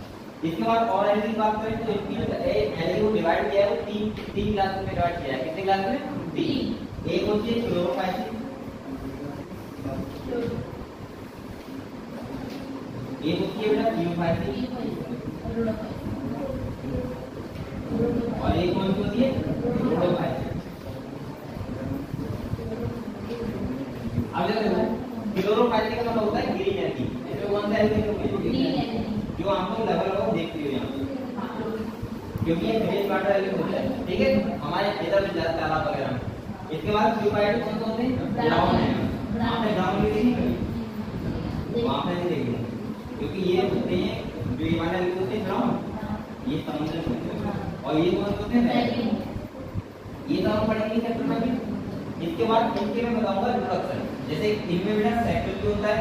इसके बाद और एल्गी की बात करें तो एल्गी को डिवाइड किया है, वो तीन क्लास में डिवाइड किया है। कितने क्लास में? 3। एक होती है क्लोरोफाइसिस, ये होती है बेटा थियोफाइसिस और एक कौन सी होती है, रोडोफाइसिस। अब देखो क्लोरोफाइसिस का मतलब होता है ग्रीन एल्गी, इसमें कौन सा एल्गी जो आप लोग लगभग देखते हो यहाँ, क्योंकि ये ग्रीन वाटर एल्गी होता है, ठीक है, हमारे इधर में ज्यादा तालाब वगैरह में। इसके बाद थियोफाइसिस कौन कौन से? ब्राउन है, आपने ब्राउन की देखी कभी? आपने नहीं देखी क्योंकि ये होते हैं जो ये वाले होते हैं ब्राउन, ये समुद्र में होते हैं और ये कौन होते हैं? ये तो हम पढ़ेंगे चैप्टर में भी इसके बाद इनके मैं बताऊंगा रिप्रोडक्शन। जैसे इनमें बेटा सेक्सुअल होता है,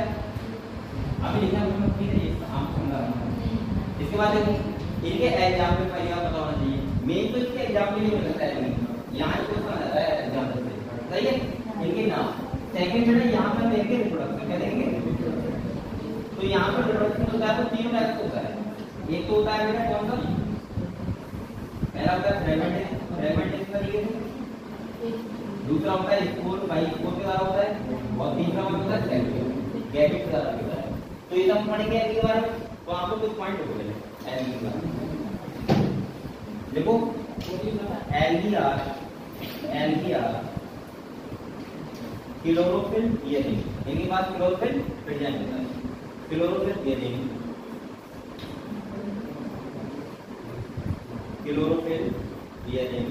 अभी लिखना ठीक है, आम समझा रहा हूं। इसके बाद देखो इनके एग्जाम्पल पहले आप बताना चाहिए, मेन तो इसके एग्जाम्पल ही मिलता है, यहाँ इसको समझ आता है एग्जाम्पल से, सही है। इनके नाम सेकंड बेटा यहाँ पर इनके रिप्रोडक्शन क्या देंगे, तो यहाँ पर रिप्रोडक्शन होता है तो तीन टाइप होता है। एक तो होता है बेटा कौन सा, पहला होता है फ्रेगमेंटेशन तरीके से, दूसरा होता है स्पोर बाई स्पोर के द्वारा होता है, और तीसरा होता है सेक्सुअल गैमेट के द्वारा होता है। तो ये सब पढ़ेंगे अगली बार, तो आपको कुछ पॉइंट हो गए एलगी का। देखो एलगीआर क्लोरोफिल ये नहीं, इनके पास क्लोरोफिल प्रेजेंट होता है, क्लोरोफिल ये नहीं, क्लोरोफिल ये नहीं।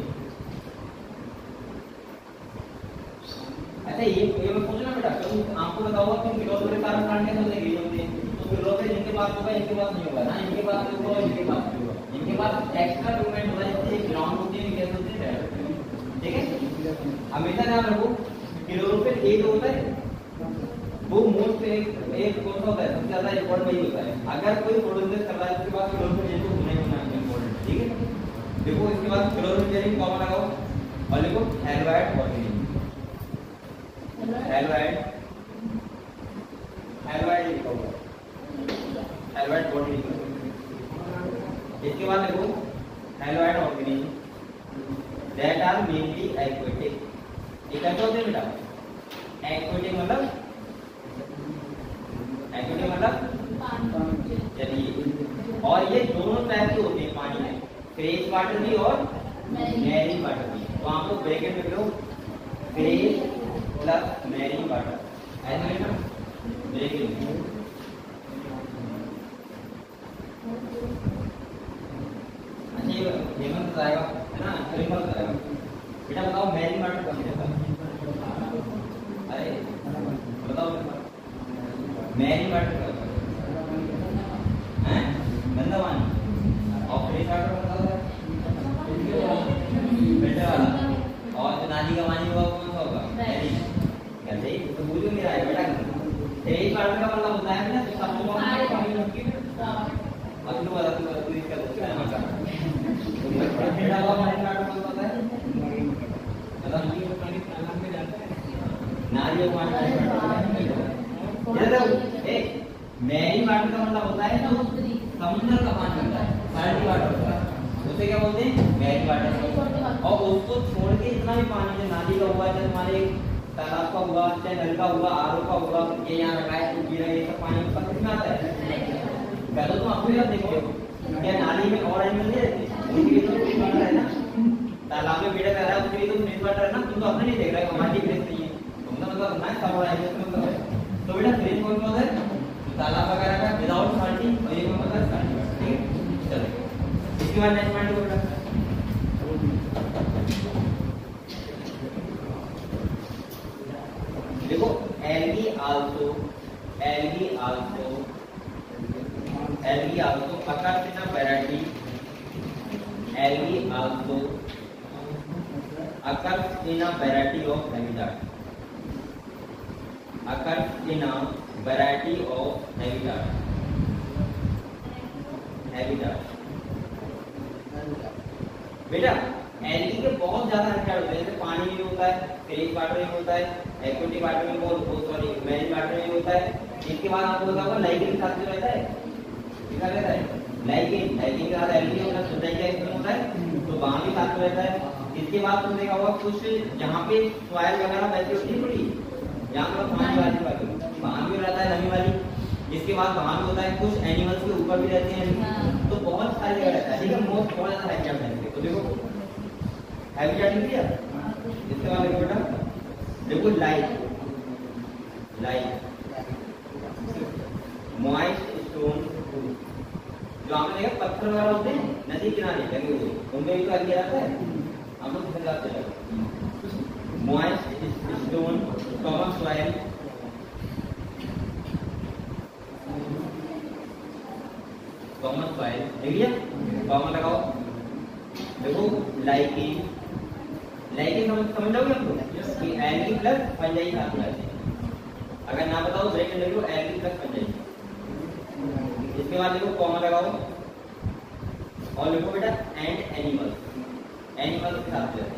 अच्छा ये मैं पूछना बेटा, क्योंकि आपको बताओ कि क्लोरोफिल कार्बन प्लांट कैसे होते हैं, तो क्लोरोफिल इनके पास होगा, इनके पास नहीं होगा ना, इनके पास होगा और इनके पास नहीं होगा। इनके पास एक्स्ट्रा मूवमेंट होगा, जैसे ग्राउंड होती है, कैसे होती है, ठीक है। हमेशा ध्यान रखो क्लोरोफिल एक होता है, वो मोस्ट एक कौन सा होता है, सबसे ज्यादा इंपॉर्टेंट वही होता है। अगर कोई फोटोसिंथेसिस कर रहा है उसके बाद क्लोरोफिल जैसे होना ही होना इंपॉर्टेंट, ठीक है। देखो इसके बाद क्लोरोफिल कॉमन लगाओ और लिखो हैलोइड ऑर्गेनिज्म, हैलोइड लिखा हुआ, हैलोइड ऑर्गेनिज्म। इसके बाद देखो haploid organism that are mainly aquatic. ये कैसे होते हैं बेटा, एक्वेटिक मतलब चलिए, और ये दोनों टाइप के होते हैं पानी में, फ्रेश वाटर भी और मैरीन वाटर भी। तो आप लोग ब्रैकेट में करो फ्रेश प्लस मैरीन वाटर, ऐसा है ना ब्रैकेट में। अच्छा ये हेमंत बताएगा है ना, हेमंत बताएगा बेटा, बताओ मैरीन वाटर कौन सा है, अरे बताओ मैरीन वाटर क्या होता है, गंदा पानी, और फ्रेश वाटर बताओ फिल्टर वाला, और जो नाली का पानी होगा कौन सा होगा, मैरीन। कैसे तो बोलियो मेरा है बेटा, फ्रेश वाटर का मतलब होता है ना सब लोग पानी रखी और तू बता तू इसका दूसरा नाम क्या है, बेटा वो मैरीन वाटर कौन सा होता है, मतलब नारियल पानी मैरीन वाटर का मतलब होता है जो समुद्र का पानी होता है, सैल्टी वाटर होता है, उसे क्या बोलते हैं मैरीन वाटर। और उसको छोड़ के इतना भी पानी जो नाली का हुआ, चाहे तुम्हारे तालाब का हुआ, चाहे नल का हुआ, आरओ का हुआ, ये यहाँ रखा है गिरा, ये सब पानी सब किसमें आता है, क्या तो तुम अपनी बात देखो, क्या नाली में और एनिमल नहीं रहते, उनके लिए तो फ्रेश वाटर है ना, तालाब में बेटा रह रहा है उसके लिए तो फ्रेश वाटर है ना, तुम तो अपने नहीं देख रहे हो, हमारी फ्रेश नहीं है, तुमने मतलब ना सब हो रहा है मतलब है। तो बेटा फ्रेश कौन सा है, तालाब वगैरह का विदाउट साल्टी, और एक मतलब साल्टी वाटर, ठीक है। चलो इसके बाद नेक्स्ट पॉइंट बेटा, देखो algae also occurs in a variety, algae also occurs in a variety of habitats, बेटा एल्गी के बहुत ज्यादा हैबिटेट होते हैं, जैसे पानी में होता है, फ्रेश वाटर में होता है, एक्वेटिक वाटर में सॉरी मैरीन वाटर में होता है। इसके बाद आपको बताऊंगा लाइकेन के साथ जो रहता है, क्या रहता है लाइकेन के साथ एल्गी होता है, सोसाइटी का इसमें होता है, तो वहां भी साथ में रहता है। इसके बाद तुमने देखा होगा कुछ जहाँ पे सॉइल वगैरह वैसी होती है थोड़ी, यहाँ पर पानी वाली बाकी वहां भी रहता है नमी वाली। इसके बाद वहां भी होता है, कुछ एनिमल्स के ऊपर भी रहते हैं, तो बहुत सारी जगह रहता है, ठीक है। मोस्ट बहुत ज्यादा हैबिटेट है, तो देखो हैबिटेट लिखिए। इसके बाद देखो बेटा, देखो लाइट मॉइस्ट स्टोन, जो आपने देखा पत्थर वगैरह होते हैं नदी किनारे लगे हुए, उनमें भी तो एल्गी आता है, हम लोग किधर जाते हैं। मॉइस्ट स्टोन, कॉमन सॉइल, ठीक है, कॉमन लगाओ। देखो लाइकेन समझ जाओगे हमको कि एल्गी प्लस फंजाई साथ में रहते हैं। अगर ना बताओ ब्रेक लिखो एल्गी प्लस फंजाई। इसके बाद देखो कॉमा लगाओ और लिखो बेटा एंड एनिमल्स, एनिमल्स के साथ रहते हैं।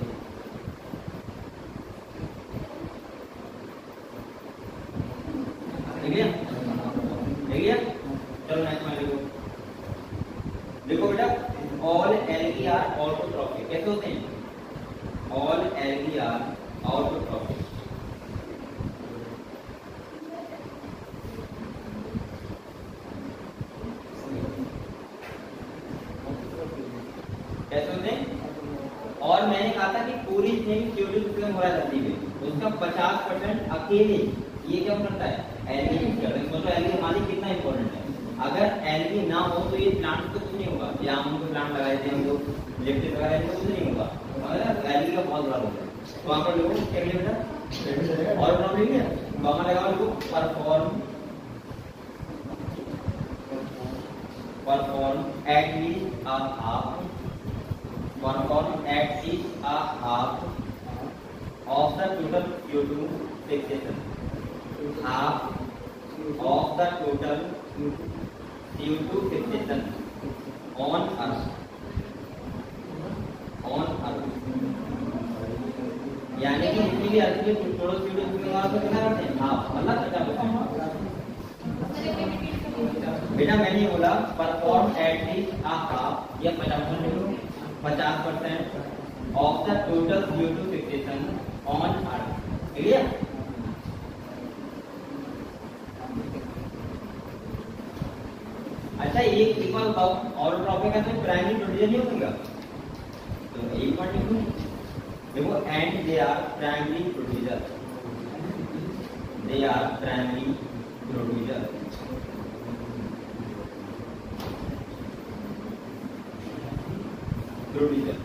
ठीक है चलो नेक्स्ट में लिखो। देखो बेटा ऑल एल्गी आर ऑटोट्रॉफिक। कैसे होते हैं? All algae are autotrophic. कैसे होते हैं? और मैंने कहा था कि पूरी जितनी भी CO2 सिस्टम हो रहा है धरती पे उसका 50% अकेले ये क्या करता है? एल्गी करता है। सोचो एल्गी हमारी कितना इंपॉर्टेंट है। अगर एल्गी ना हो तो ये प्लांट तो कुछ नहीं होगा। ये आम के प्लांट लगाए थे हम लोग, इलेक्ट्रिक लगाए थे, कुछ नहीं होगा। अगर एल्गी का बहुत बड़ा रोल है तो वहां पर लोगों क्या लिखा बेटा? और प्रॉब्लम है वहां लगाओ लोग perform at least a half perform at least a half of the total CO2 fixation, half of the total CO2 fixation on earth यानी कि जितनी भी अर्थ की टोटल CO2 कितना करते हैं? हाफ मतलब 50%। बेटा मैंने बोला perform at least a half या 50% of the total CO2 fixation on earth. Clear? अच्छा एक इक्वल ऑटोट्रॉफिक का तो प्राइमरी प्रोड्यूसर नहीं होगा तो एक पॉइंट लिखो। देखो and they are primary producer, they are primary producer. Producer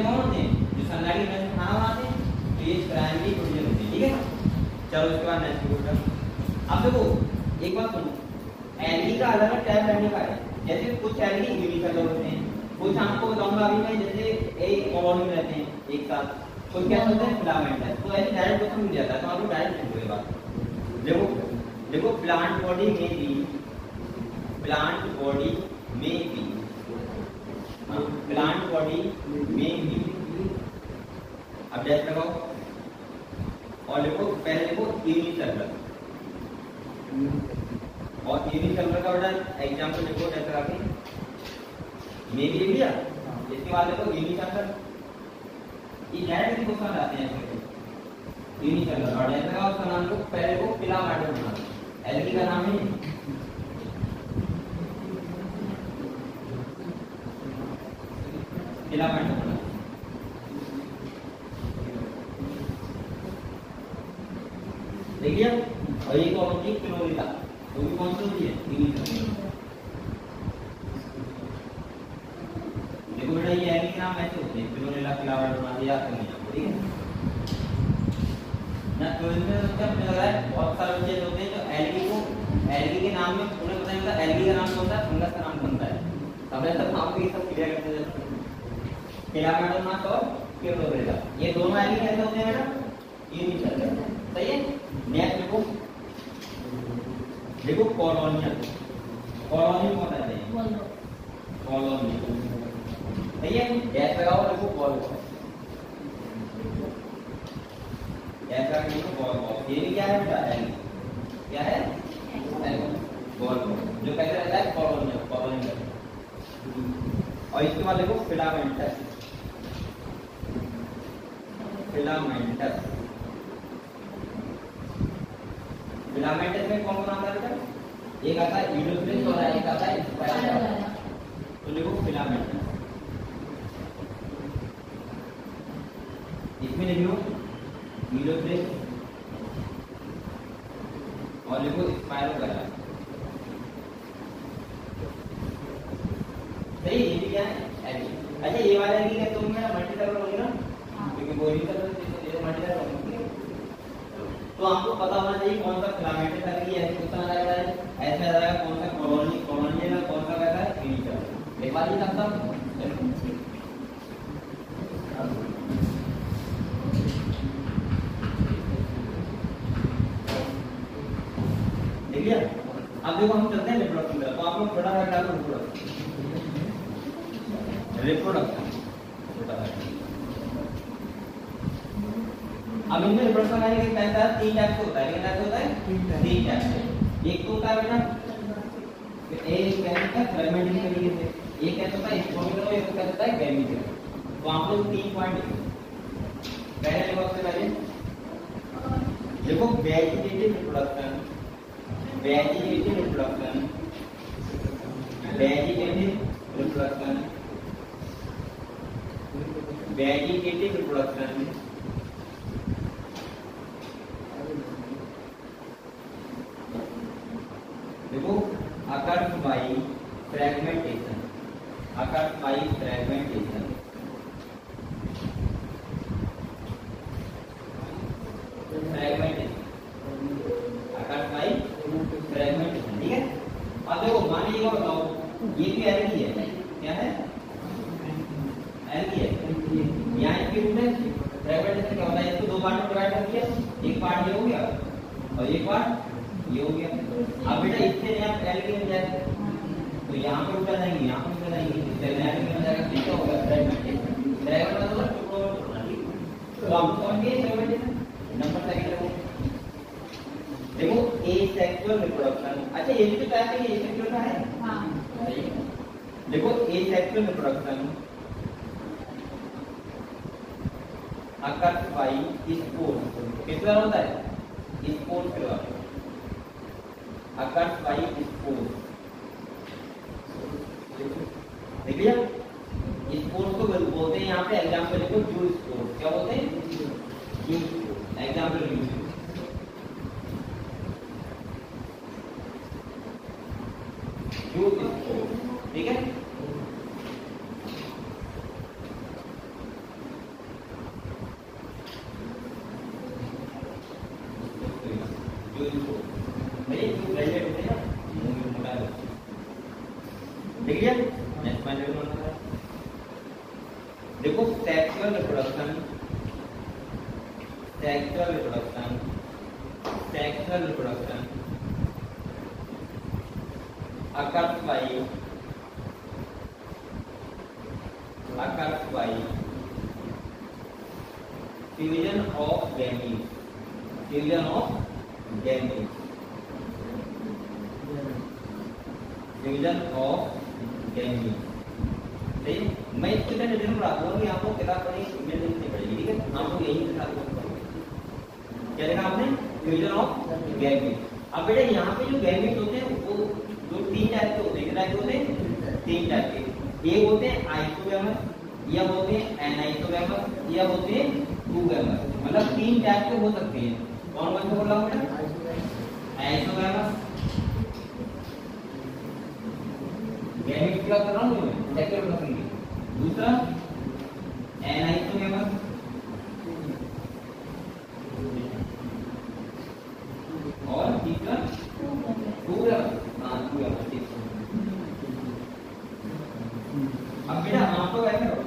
कौन होते हैं? जो सनलाइट में खाना बनाते हैं तो ये प्राइमरी प्रोड्यूसर होते हैं। ठीक है चलो उसके बाद नेक्स्ट क्वेश्चन। अब देखो एक बात सुनो, एल्गी का अलग अलग टाइप रहने का है। जैसे कुछ एल्गी यूनिसेलुलर होते हैं, कुछ आपको बताऊंगा अभी मैं, जैसे एक कॉलोनी में रहते हैं एक साथ, कुछ क्या होते हैं फिलामेंट है। तो ऐसे डायरेक्ट क्वेश्चन मिल जाता है तो आपको डायरेक्ट लिखो ये बात। देखो प्लांट बॉडी में भी प्लांट बॉडी में भी अब डेट लगाओ और लिखो पहले लिखो यूनिसेलुलर और यूनिसेलुलर का बेटा एग्जांपल लिखो डेट लगा के में भी लिख लिया। इसके बाद देखो यूनिसेलुलर ये डायरेक्ट क्वेश्चन आते हैं यूनिसेलुलर और डेट लगाओ उसका नाम लिखो पहले लिखो फिलामेंट बना एल्गी का नाम है फिलामेंट बना। देखिए और ये कौन सी क्लोरीला वो भी कौन सी होती है? देखो बेटा ये एल्गी के नाम ऐसे होते हैं क्लोरीला फिलामेंट बना दिया आपने आपको। ठीक है ना? तो इसमें तो क्या मुझे लग रहा है बहुत सारे चीज होते हैं जो एल्गी के नाम में उन्हें पता नहीं होता एल्गी का नाम कौन सा है, फंगस का नाम कौन सा है। तब ऐसा नाम भी सब क्लियर करते हैं। फिलामेंट मास और क्लोरीला ये दोनों एल्गी कैसे होते हैं बेटा? यूनिसेलुलर। सही है। नेक्स्ट देखो कॉलोनियल, कॉलोनी को बताते हैं कॉलोनी। सही है। गैस लगाओ देखो बॉल ऐसा देखो बॉल ये भी क्या है बेटा? एल्गी। क्या है? बॉल जो कैसे रहता है कॉलोनियल। और इसके बाद देखो फिलामेंटस में कौन कौन आता है बेटा? एक आता है यूडोफ्रेंस और एक आता है स्पाइरोगामा। तो लिखो फिलामेंटस। इसमें लिख लो यूडोफ्रेंस और लिखो स्पाइरोगामा। सही। ये भी क्या है? एल्गी। अच्छा ये वाला एल्गी है तो मेरा मल्टीसेलुलर होगी ना क्योंकि वो यूनिसेलुलर ये मल्टीसेलुलर होगी। तो आपको पता होना चाहिए कौन सा फिलामेंटस एल्गी है, ऐसे क्वेश्चन आ जाएगा। ऐसे आ जाएगा कौन सा कॉलोनियल और कौन सा कैसा है यूनिसेलुलर। एक बार ये तक देख लिया। अब देखो हम चलते हैं रिप्रोडक्शन की तरफ। तो आप लोग छोटा सा डालो रिप्रोडक्शन। अब इनमें रिप्रोडक्शन का एक टाइप है, 3 टाइप होता है। कितना टाइप होता है? 3 टाइप। एक तो होता है बेटा एक कहता है फ्रेगमेंटिंग तरीके से, एक कहता है स्पोर्टिकल, एक कहता है गैमीटिकल। तो आप लोग 3 पॉइंट लिखो। पहले लिखो सबसे पहले देखो vegetative reproduction, vegetative reproduction, vegetative reproduction, vegetative reproduction, देखो occurs by fragmentation, occurs by fragmentation, fragmentation, occurs by fragmentation। ठीक है। अब देखो मान लीजिए बताओ ये भी एल्गी है, क्या है? एल्गी है। यहाँ इसकी रूट है। फ्रेगमेंटेशन क्या होता है? इसको 2 पार्ट में डिवाइड कर दिया, एक पार्ट ये हो गया और एक पार्ट ये हो गया। अब बेटा इससे यहाँ एल्गी मिल जाए तो यहाँ पे उठा जाएंगे, यहाँ पे उठा जाएंगे, इससे एल्गी मिल जाएगा। ठीक हो गया फ्रेगमेंटेशन। फ्रेगमेंट मतलब टुकड़ों में टुकड़ा। तो आप समझ गए फ्रेगमेंटेशन। नंबर सेकंड देखो एसेक्सुअल रिप्रोडक्शन। अच्छा ये भी तो टाइप है, ये एसेक्सुअल का है। हां देखो asexual reproduction occurs by spores। किस तरह होता है? स्पोर्स के द्वारा। occurs by spores। देख लिया? स्पोर्स को बोलते हैं यहाँ पे एग्जाम्पल देखो जू स्पोर्स। क्या बोलते हैं? जू स्पोर्स। एग्जाम्पल जू स्पोर्स। जू स्पोर्स। ठीक है। देखिए नेक्स्ट पॉइंट देखो sexual reproduction, sexual reproduction, sexual reproduction occurs by fusion of gametes, fusion of gametes, fusion of gametes। मैं इसके लिए डिटेल में बताऊंगा कि आपको किताब पढ़नी इमेज नहीं पड़ेगी। ठीक है। हम लोग यही के साथ क्या देखा आपने? Fusion of gamete. अब बेटा यहाँ पे जो गैमेट होते हैं वो जो 3 टाइप के होते हैं। कितने टाइप के होते हैं? 3 टाइप के। एक होते हैं आइसोगैमस, या होते हैं एनाइसोगैमस, या होते हैं टूगैमस। मतलब 3 टाइप के हो सकते हैं। कौन कौन से बोल रहा हूँ बेटा? आइसोगैमस, गैमेट की बात कर रहा हूँ मैं, सेक्सुअल रिप्रोडक्शन की। दूसरा एनाइसोगैमस, और तीसरा टूगैमस। हाँ टूगैमस। अब बेटा आप लोग ऐसे करो,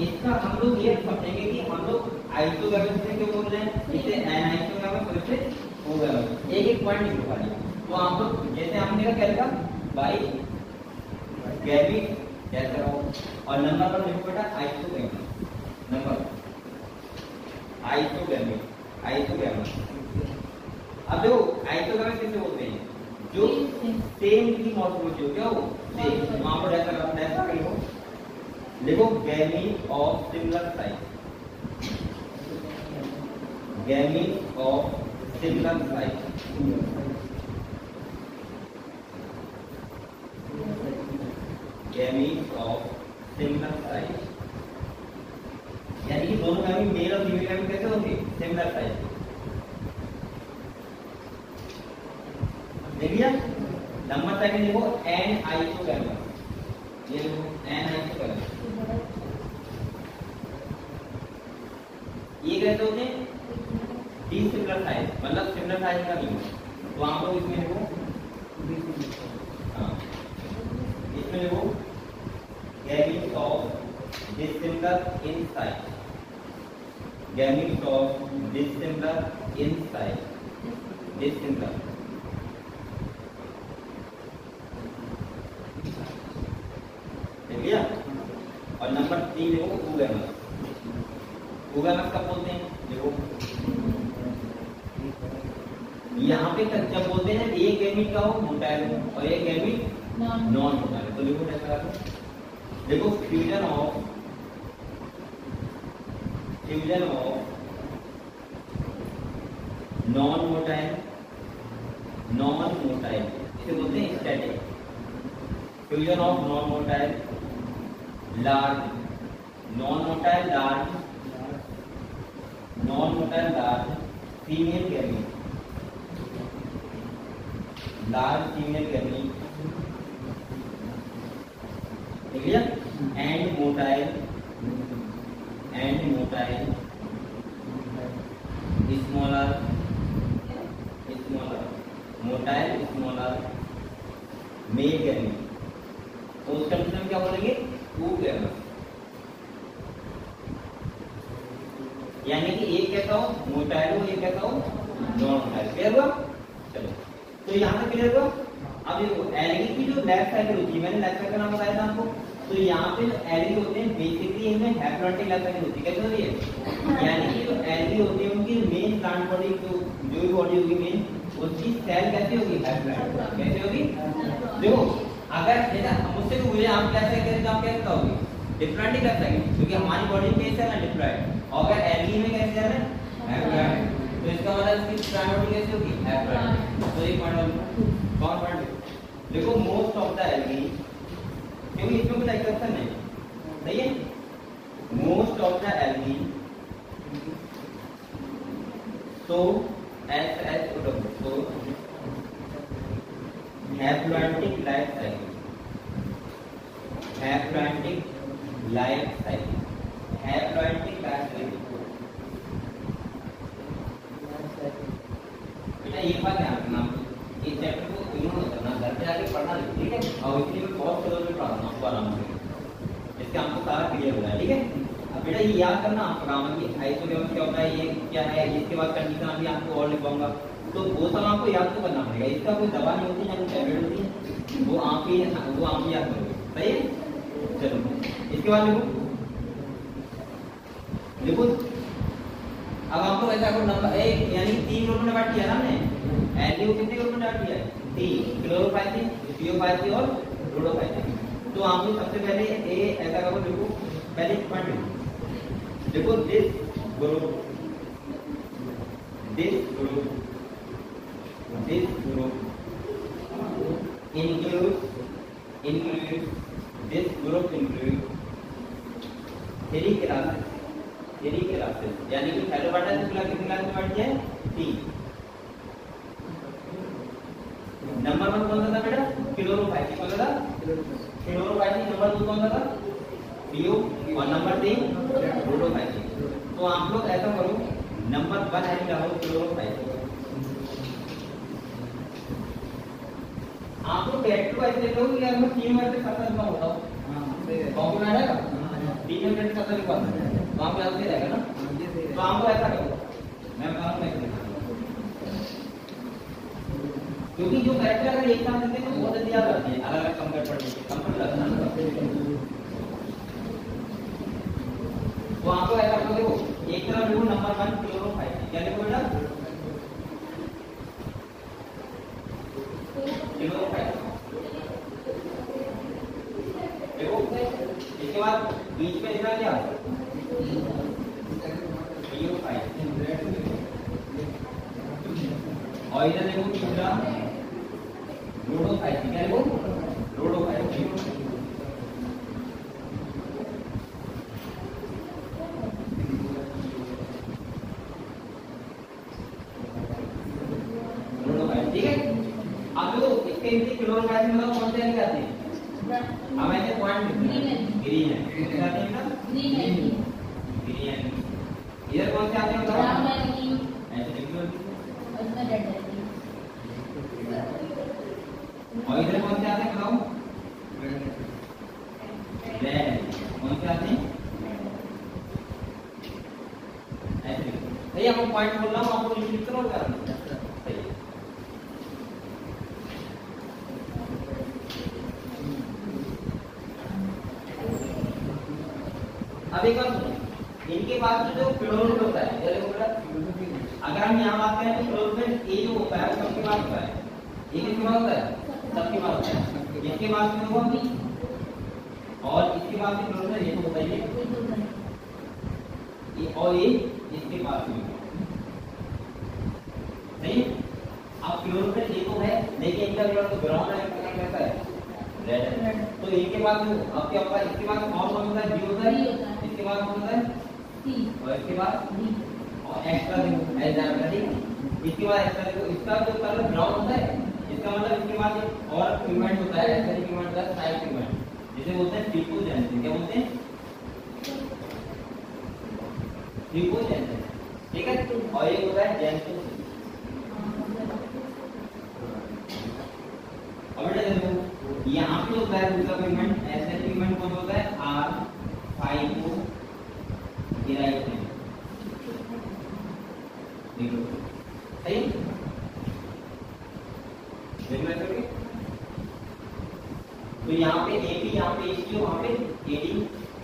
इसका हम लोग ये समझेंगे कि हम लोग आइसोगैमस से क्यों बोल रहे हैं, इसे एनाइसोगैमस और इसे टूगैमस। एक पॉइंट लिखवा दिया। तो आप लोग जैसे हमने कहा क्या लिखा? बाई गैमेट कैसे हो, और नंबर पर लिखो बेटा आइसोगैमस। Number आइसोगैमेट, isogamous. अब देखो आइसोगैमस किसे बोलते हैं? जो सेम की मॉर्फोलॉजी हो। क्या हो? सेम। वहां पर ऐसा लिखो, लिखो gamete of similar size, gamete of similar size, gamete of similar size. यानी कि दोनों गैमेट मेल और फीमेल गैमेट कैसे होंगे? Similar size. देख लिया? नंबर सेकंड लिखो एन आइसोगैमस। ये लिखो एन आइसोगैमस। ये कैसे होते हैं? डिसिमिलर साइज, मतलब सिमिलर साइज का नहीं हो। तो आप लोग इसमें लिखो हाँ इसमें देखो gametes of dissimilar in size, gametes of dissimilar in size, dissimilar. देख लिया। और नंबर 3 देखो oogamous, oogamous कब बोलते हैं? देखो यहाँ पे जब बोलते हैं एक गैमीट का हो मोटाइल हो और एक गैमीट नॉन मोटाइल, तो देखो ऐसा करते, देखो फ्यूजन ऑफ नॉन मोटाइल इसे बोलते हैं static. Fusion of non motile large, non motile large female gamete, large female gamete, ठीक है, and motile smaller motile smaller male gamete. तो उस कंडीशन में क्या बोलेंगे? oogamous। यानी कि एक कहता हो मोटाइल हो, एक कहता हो नॉन मोटाइल। क्लियर हुआ? चलो, तो यहाँ से क्लियर हुआ। अब देखो एल्गी की जो लाइफ साइकिल होती है, मैंने लाइफ साइकिल नाम बताया था आपको। तो यहाँ पे जो एल्गी होते हैं बेसिकली इनमें हैप्लॉइडिक लाइफ साइकिल होती है। कैसे होती है? यानी कि जो एल्गी होती है उनकी मेन प्लांट बॉडी जो भी बॉडी होगी मेन, उसकी सेल कैसी होगी? हैप्लॉइड। कैसे होगी? देखो अगर मुझसे पूछे आप कैसे करें तो आप कैसे कहोगे? डिप्लॉइडिक लाइफ साइकिल, क्योंकि हमारी बॉडी में कैसे है ना डिप्लॉइड, और अगर एल्गी में कैसे है ना हैप्लॉइड, तो इसका मतलब इसकी प्लांट बॉडी कैसी होगी? हैप्लॉइड। तो एक पॉइंट कौन पॉइंट देखो मोस्ट ऑफ द एल्गी, क्योंकि इसमें कोई एक्सेप्शन नहीं, सही है। Most of the algae so haplontic life cycle, haplontic life cycle, haplontic life cycle. बेटा एक बात ध्यान रखना, इस चैप्टर को इग्नोर मत करना, घर पे आके पढ़ना नहीं, ठीक है। और इसलिए मैं बहुत कलर में पढ़ाऊंगा आपको आराम से, इससे आपको सारा क्लियर हो जाए, ठीक है। अब बेटा ये याद करना आपका काम है कि आइसोलेशन क्या होता है, ये क्या है, इसके बाद कंडीशन भी आपको और लिखवाऊंगा, तो वो सब आपको याद तो करना पड़ेगा। इसका कोई दवा नहीं होती, ना कोई टैबलेट होती है, वो आप ही याद करोगे, सही है। चलो इसके बाद देखो अब आपको ऐसा करो नंबर एक, यानी 3 ग्रुप में डिवाइड किया ना हमने। एल्गी को कितने ग्रुप में डिवाइड किया है? 3, क्लोरोफाइसिन, थियोफाइसिन और रोडोफाइसिन। तो आपको सबसे पहले ए ऐसा करो, देखो पहले पॉइंट देखो, this group includes this group includes 3 classes, यानी कि हेलोबाटा कितने क्लास में बांट दिया है? 3। नंबर 1 कौन सा था बेटा? क्लोरोफाइसिन। कौन सा था? क्लोरोफाइसिन। नंबर 2 कौन सा था? थियो। और नंबर 3 रोडोफाइसिन। तो आप लोग ऐसा करो, नंबर 1 है क्या हो? क्लोरोफाइसिन। आप लोग कैरेक्टर को ऐसे लिखो कि अगर 3 में से खत्म ना होता हो, कौन आ जाएगा? 3 में से खत्म लिखवा दो, तो आप याद से रहेगा ना। तो आपको ऐसा करो, मैं बताऊं क्योंकि जो कैरेक्टर अगर एक साथ लिखते हैं तो बहुत जल्दी याद आती है, अलग अलग कंपेयर पढ़ने तो आपको ऐसा करो, देखो एक तरफ लिखो नंबर 1 क्लोरोफाइसिन, क्या लिखो बेटा? देखो इसके बाद बीच में लिखा क्या? और इधर देखो तीसरा रोडोफाइसिन, क्या लिखो? रोडोफाइसिन। ठीक है। अब देखो इसके नीचे क्लोरोफाइसिन मतलब कौन से एल्गी आते हैं? अब ऐसे पॉइंट ग्रीन है, कितने आते हैं बेटा? ग्रीन। इधर कौन से आते हैं बताओ? ऐसे लिख लो। और इधर कौन से आते हैं बताओ? सही है, आपको पॉइंट बोल रहा हूँ, आपको लिख करो क्या सही है। अब एक बात सुनो, इनके पास जो क्लोरोफिल होता है, ये देखो बेटा, अगर हम यहाँ बात करें तो क्लोरोफिल ए जो होता है वो सबके पास होता है, ये किसके पास होता है, सबके पास होता है, इसके पास में होगा और इसके पास में क्लोरोफिल ये तो होता ही है, ये और ये इसके पास में सही। अब क्लोरोफिल ये तो है, लेकिन इनका कलर तो ब्राउन है, इनका कलर कैसा है, रेड है, तो इनके पास अब क्या होता है, इसके पास और कौन होता है, बी होता है, इसके बाद कौन होता है, सी, और इसके बाद डी, और एक्स्ट्रा देखो एग्जाम्पल, ठीक, इसके बाद एक्स्ट्रा देखो, इसका जो कलर ब्राउन होता है, इसका मतलब इसके बाद एक और पिगमेंट होता है, ऐसा पिगमेंट होता है साइड पिगमेंट, जिसे बोलते हैं ट्रिपोजेंसिन, क्या बोलते हैं, ट्रिपोजेंसिन, ठीक है, और ये होता है जेंसिन। अब बेटा देखो यहाँ पे होता है दूसरा पिगमेंट, ऐसा पिगमेंट कौन होता है, आर फाइव गिराइट में, देखो सही, देखो ऐसे करके, तो यहाँ पे ए बी, यहाँ पे ए सी, वहाँ पे ए डी,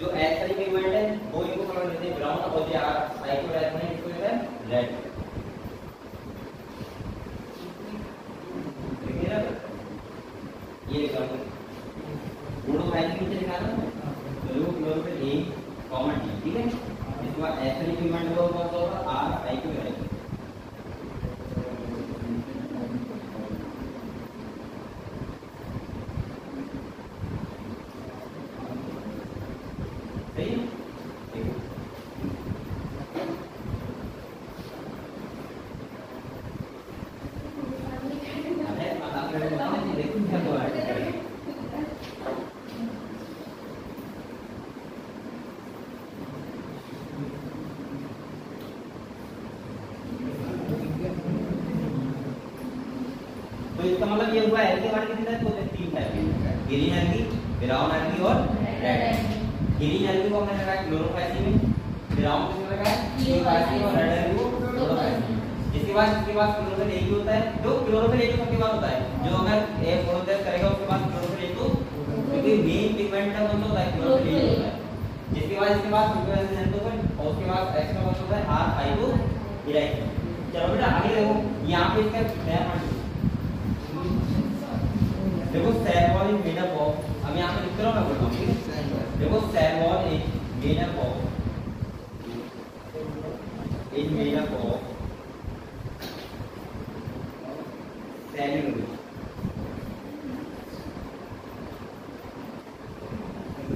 जो एस वाली पिगमेंट है वो इनको कलर देते हैं ब्राउन, और जो आर साइक्लोडाइड में इसको देता है रेड, ये एग्जांपल गुणों फाइल के नीचे लिखा है ना, तो क्लोरोफिल ए कॉमन टी, ठीक है, इसके बाद एस वाली पिगमेंट को कौन सा होगा, आर साइक्लोडाइड, सही है, देखो देखो क्या हुआ है, तो इसका मतलब ये हुआ है कि हमारे कितने टाइप होते हैं, तीन टाइप के, ग्रीन एल्गी, ब्राउन एल्गी और रेड एल्गी। ग्रीन एल्गी को हमने लगाया क्लोरोफाइसिन में, ब्राउन को लगा है क्लोरोफाइसिन और रेड एल्गी को क्लोरोफाइसिन। इसके बाद क्लोरोफिल एक ही होता है, जो क्लोरोफिल एक सबके पास होता है, जो अगर एक फोटोसिंथेसिस करेगा उसके बाद क्लोरोफिल एक, तो क्योंकि मेन पिगमेंट का कौन सा होता है, क्लोरोफिल एक होता है। इसके बाद और उसके बाद एक्स्ट्रा कौन होता है, आर फाइव गिराइट। चलो बेटा आगे देखो, यहाँ पे इसका नया देखो cell wall is made up of, अब यहाँ पे लिख रहा हूँ मैं बोलता हूँ, ठीक है, देखो cell wall is made up of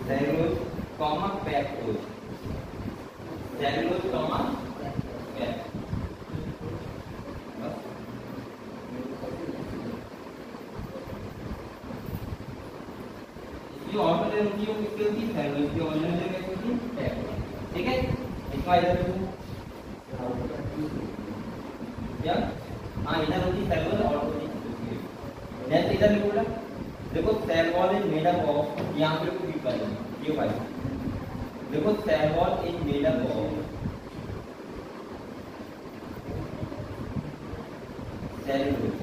cellulose comma pectose, cellulose comma pectose, जो ऑर्बिटल होती है वो किसकी होती है, सेल्यूलोज की, ओरिजिनल जगह कैसी होती है, पेप्टोज, ठीक है। इसका इधर देखो क्या, हाँ इधर होती है सेल्यूलोज और होती है, नेक्स्ट इधर देखो बेटा, देखो cell wall is made up of, यहाँ पे कुछ लिखा है ये भाई, देखो cell wall is made up of cellulose,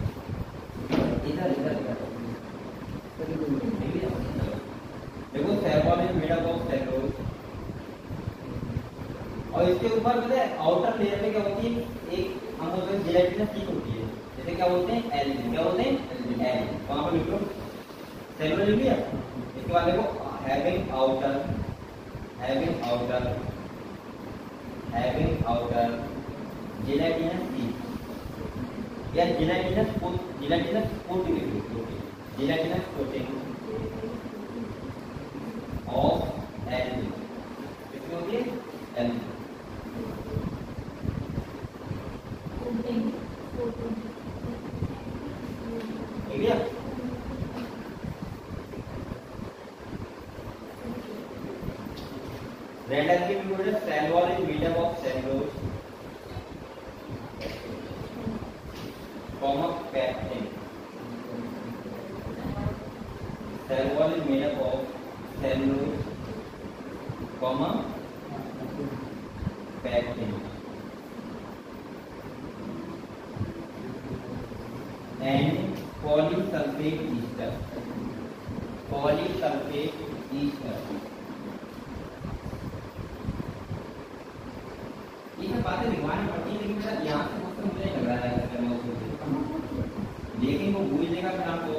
इधर इधर देखो cell wall is made up of cellulose, और इसके ऊपर पता है आउटर लेयर में क्या होती है, एक हम बोलते हैं जेलेटिनस शीट होती है, जैसे क्या बोलते हैं एलिन, क्या बोलते हैं एलिन, वहां पर लिख लो सेल्यूलोज लिख लिया। इसके बाद देखो हैविंग आउटर जेलेटिनस शीट या जेलेटिनस कोटिंग ऑफ एलिन, किसकी होती है एलिन, ठीक है। रेड एल्गी में बोले cell wall is made up of cellulose comma pectin, cell wall is made up of cellulose comma pectin, and polysulfate ester. Polysulfate ester. ये सब बातें लिखवानी पड़ती है, लेकिन मेरा यहाँ से मुझसे मुझे नहीं लग रहा है करना उसको, लेकिन वो भूल जाएगा फिर आपको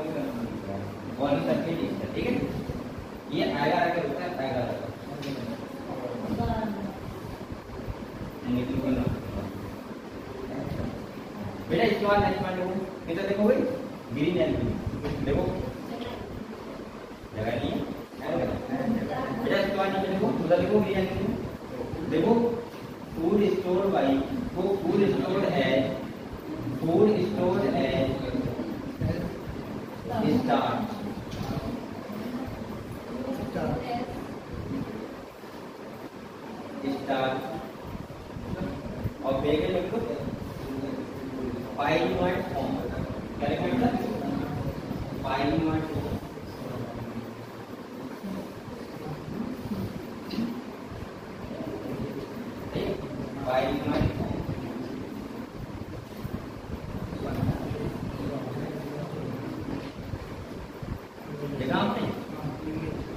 पॉलीसल्फेट ईस्टर, ठीक है। ये आएगा आएगा होता है आएगा बेटा। इसके बाद नेक्स्ट पॉइंट देखो, इधर देखो भाई ग्रीन एल्गी देखो जगह नहीं बेटा। इसके बाद नीचे देखो, उधर देखो ग्रीन एल्गी देखो। फूड स्टोर बाई वो फूड स्टोर है स्टार्च और बेगल लिखो पाइलमोइड फॉर्म। क्या लिखा बेटा? Pyrenoid form.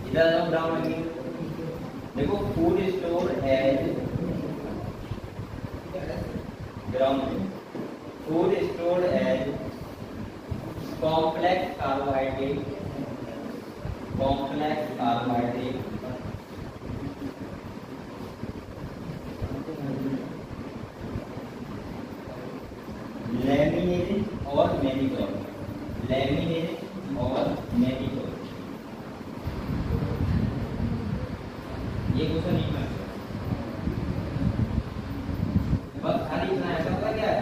इधर ब्राउन देखो food store as ground food store as complex carbohydrate laminarin और मैनिटोल ये क्वेश्चन नहीं है, बस खाली इतना ऐसा होता क्या है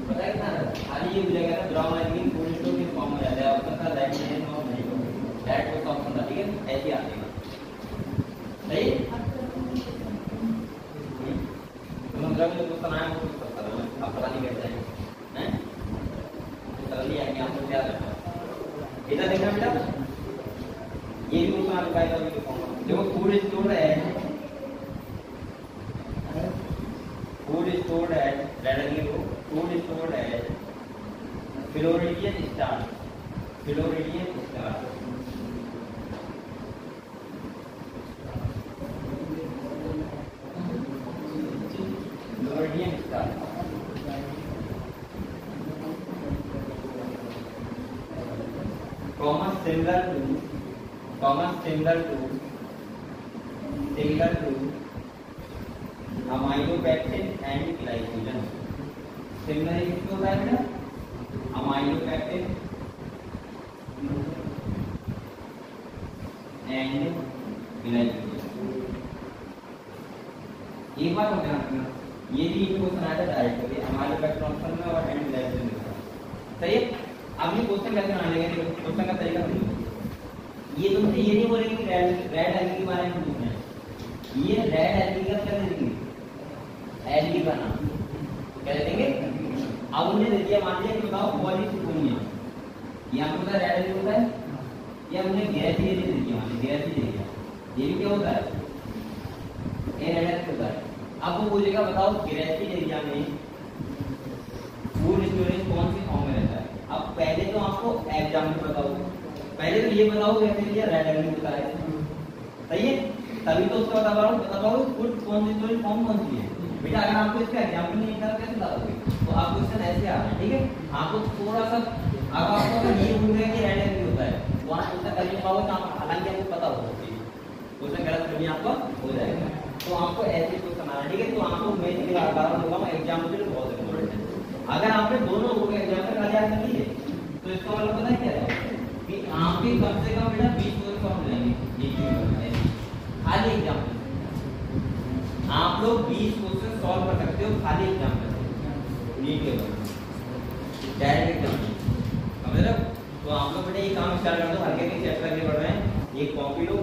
पता है कितना खाली ये मिलेगा ना ब्राउन एल्गी फूड स्टोर के फॉर्म में आ जाएगा। ऑप्शन था लैमिनेटेड और मैनिटोल, दैट वाज ऑप्शन था, ठीक है। ऐसे आ जाएगा सही। तुम जब ये क्वेश्चन आया मुझे पता था, अब पता नहीं कैसे हैं चलिए आगे हम लोग क्या करते हैं। इधर देखना बेटा, ये भी क्वेश्चन आपका है तभी लिखूंगा। देखो फूड स्टोर है फूड स्टोर है floridean starch similar to amylopectin and glycogen। Similar किसको होता है बेटा? amylopectin and glycogen। एक बात हो गया, ये भी क्वेश्चन आया था डायरेक्ट amylopectin ऑप्शन में और एंड glycogen में, सही है। अब ये क्वेश्चन कैसे आने लगे, क्वेश्चन का तरीका समझो। ये तुमसे ये नहीं बोलेंगे कि रेड एल्गी के बारे में पूछना है, ये रेड एल्गी का क्या देंगे? एल्गी का नाम क्या देंगे? अब उन्हें दे दिया, मान लिया कि बताओ पॉलीसिकोनिया, यहाँ पर रेड एल्गी होता है, या उन्हें गैसीय दे दिया, गैसीय दे दिया, ये भी क्या होता है? ये रेड एल्गी होता है। अब वो बोलेगा बताओ गैसीय एरिया में फूड स्टोरेज कौन सी फॉर्म में रहता है। अब पहले तो आपको एग्जाम्पल बताओ, पहले तो ये बताओ कैसे लिया रेड एल्गी होता है, सही है। तभी तो उसका बता पाओ फूड कौन सी स्टोरेज फॉर्म कौन सी है। बेटा अगर आपको इसका एग्जाम्पल नहीं निकाल कैसे बताओगे, तो आप क्वेश्चन ऐसे आ रहा है, ठीक है। आपको थोड़ा सा अब आपको ये भूल गया कि रेड एल्गी होता है, वहाँ इतना कर नहीं पाओगे, हालांकि आपको पता होगा क्वेश्चन गलत करनी आपको हो जाएगा। तो आपको ऐसे क्वेश्चन आ रहा है, ठीक है। तो आपको मैं एग्जाम्पल बहुत इंपॉर्टेंट है। अगर आपने दोनों हो गए एग्जाम्पल का याद कर लिए तो इसका मतलब पता है क्या है कि आपके कम से कम बेटा 20 क्वेश्चन सॉल्व मिलेंगे। खाली एग्जाम्पल आप लोग 20 क्वेश्चन सॉल्व कर सकते हो खाली एग्जाम्पल नीट के ऊपर डायरेक्ट एग्जाम्पल, समझ रहे हो। तो आप लोग बेटा ये काम स्टार्ट कर दो, हल्के के चैप्टर आगे बढ़ रहे हैं, एक कॉपी लो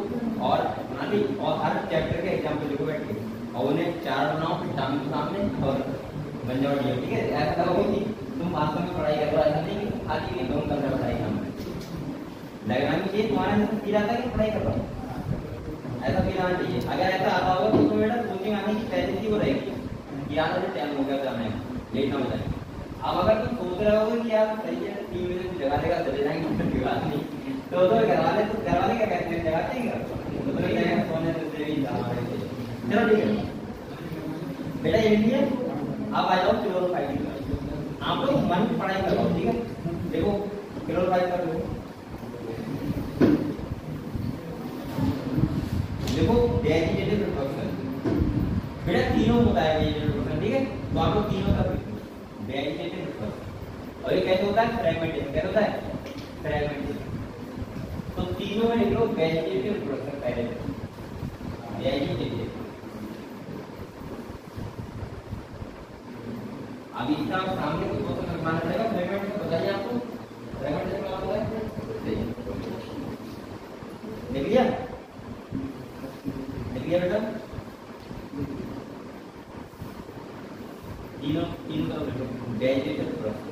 और बना ली और हर चैप्टर के एग्जाम्पल लिखो बैठ के और उन्हें 4 बनाओ, फिर टाइम सामने और बन जाओ, ठीक है। ऐसा करो कि तुम वास्तव में पढ़ाई कर रहे हो, ऐसा नहीं कि तुम खाली एक कर रहे हो पढ़ाई काम में। लगना भी चाहिए तुम्हारे अंदर फील आता है कि पढ़ाई कर रहा हूँ, ऐसा फील आना चाहिए। अगर ऐसा आता होगा तो बेटा कोचिंग आने की पहले ही वो रहेगी कि यार मुझे टाइम हो गया जाने लेट ना हो जाए। अब अगर तुम सोच रहे हो कि यार सही है 3 बजे कुछ जगा देगा चले जाएंगे कोई बात नहीं, तो घर वाले क्या कहते हैं जगाते हैं घर तो जाएगा सोने से भी चलो ठीक है बेटा ये लिए आप आ जाओ क्लोरोफाइटिंग कर। आप लोग मन की पढ़ाई करो ठीक है। देखो क्लोरोफाइट कर लो, देखो वेजिटेटिव रिप्रोडक्शन बेटा तीनों होता है वेजिटेटिव रिप्रोडक्शन ठीक है। तो आप लोग तीनों का वेजिटेटिव रिप्रोडक्शन और ये कैसे होता है फ्रेगमेंटेशन, कैसे होता है फ्रेगमेंटेशन। तो तीनों में लिख लो वेजिटेटिव रिप्रोडक्शन पहले वेजिटेटिव। अभी इसका सामने कुछ क्वेश्चन माना जाएगा फ्रेगमेंट को बताइए आपको फ्रेगमेंट क्या होता है देख लिया बेटा तीनों का वेजिटेटिव रिप्रोडक्शन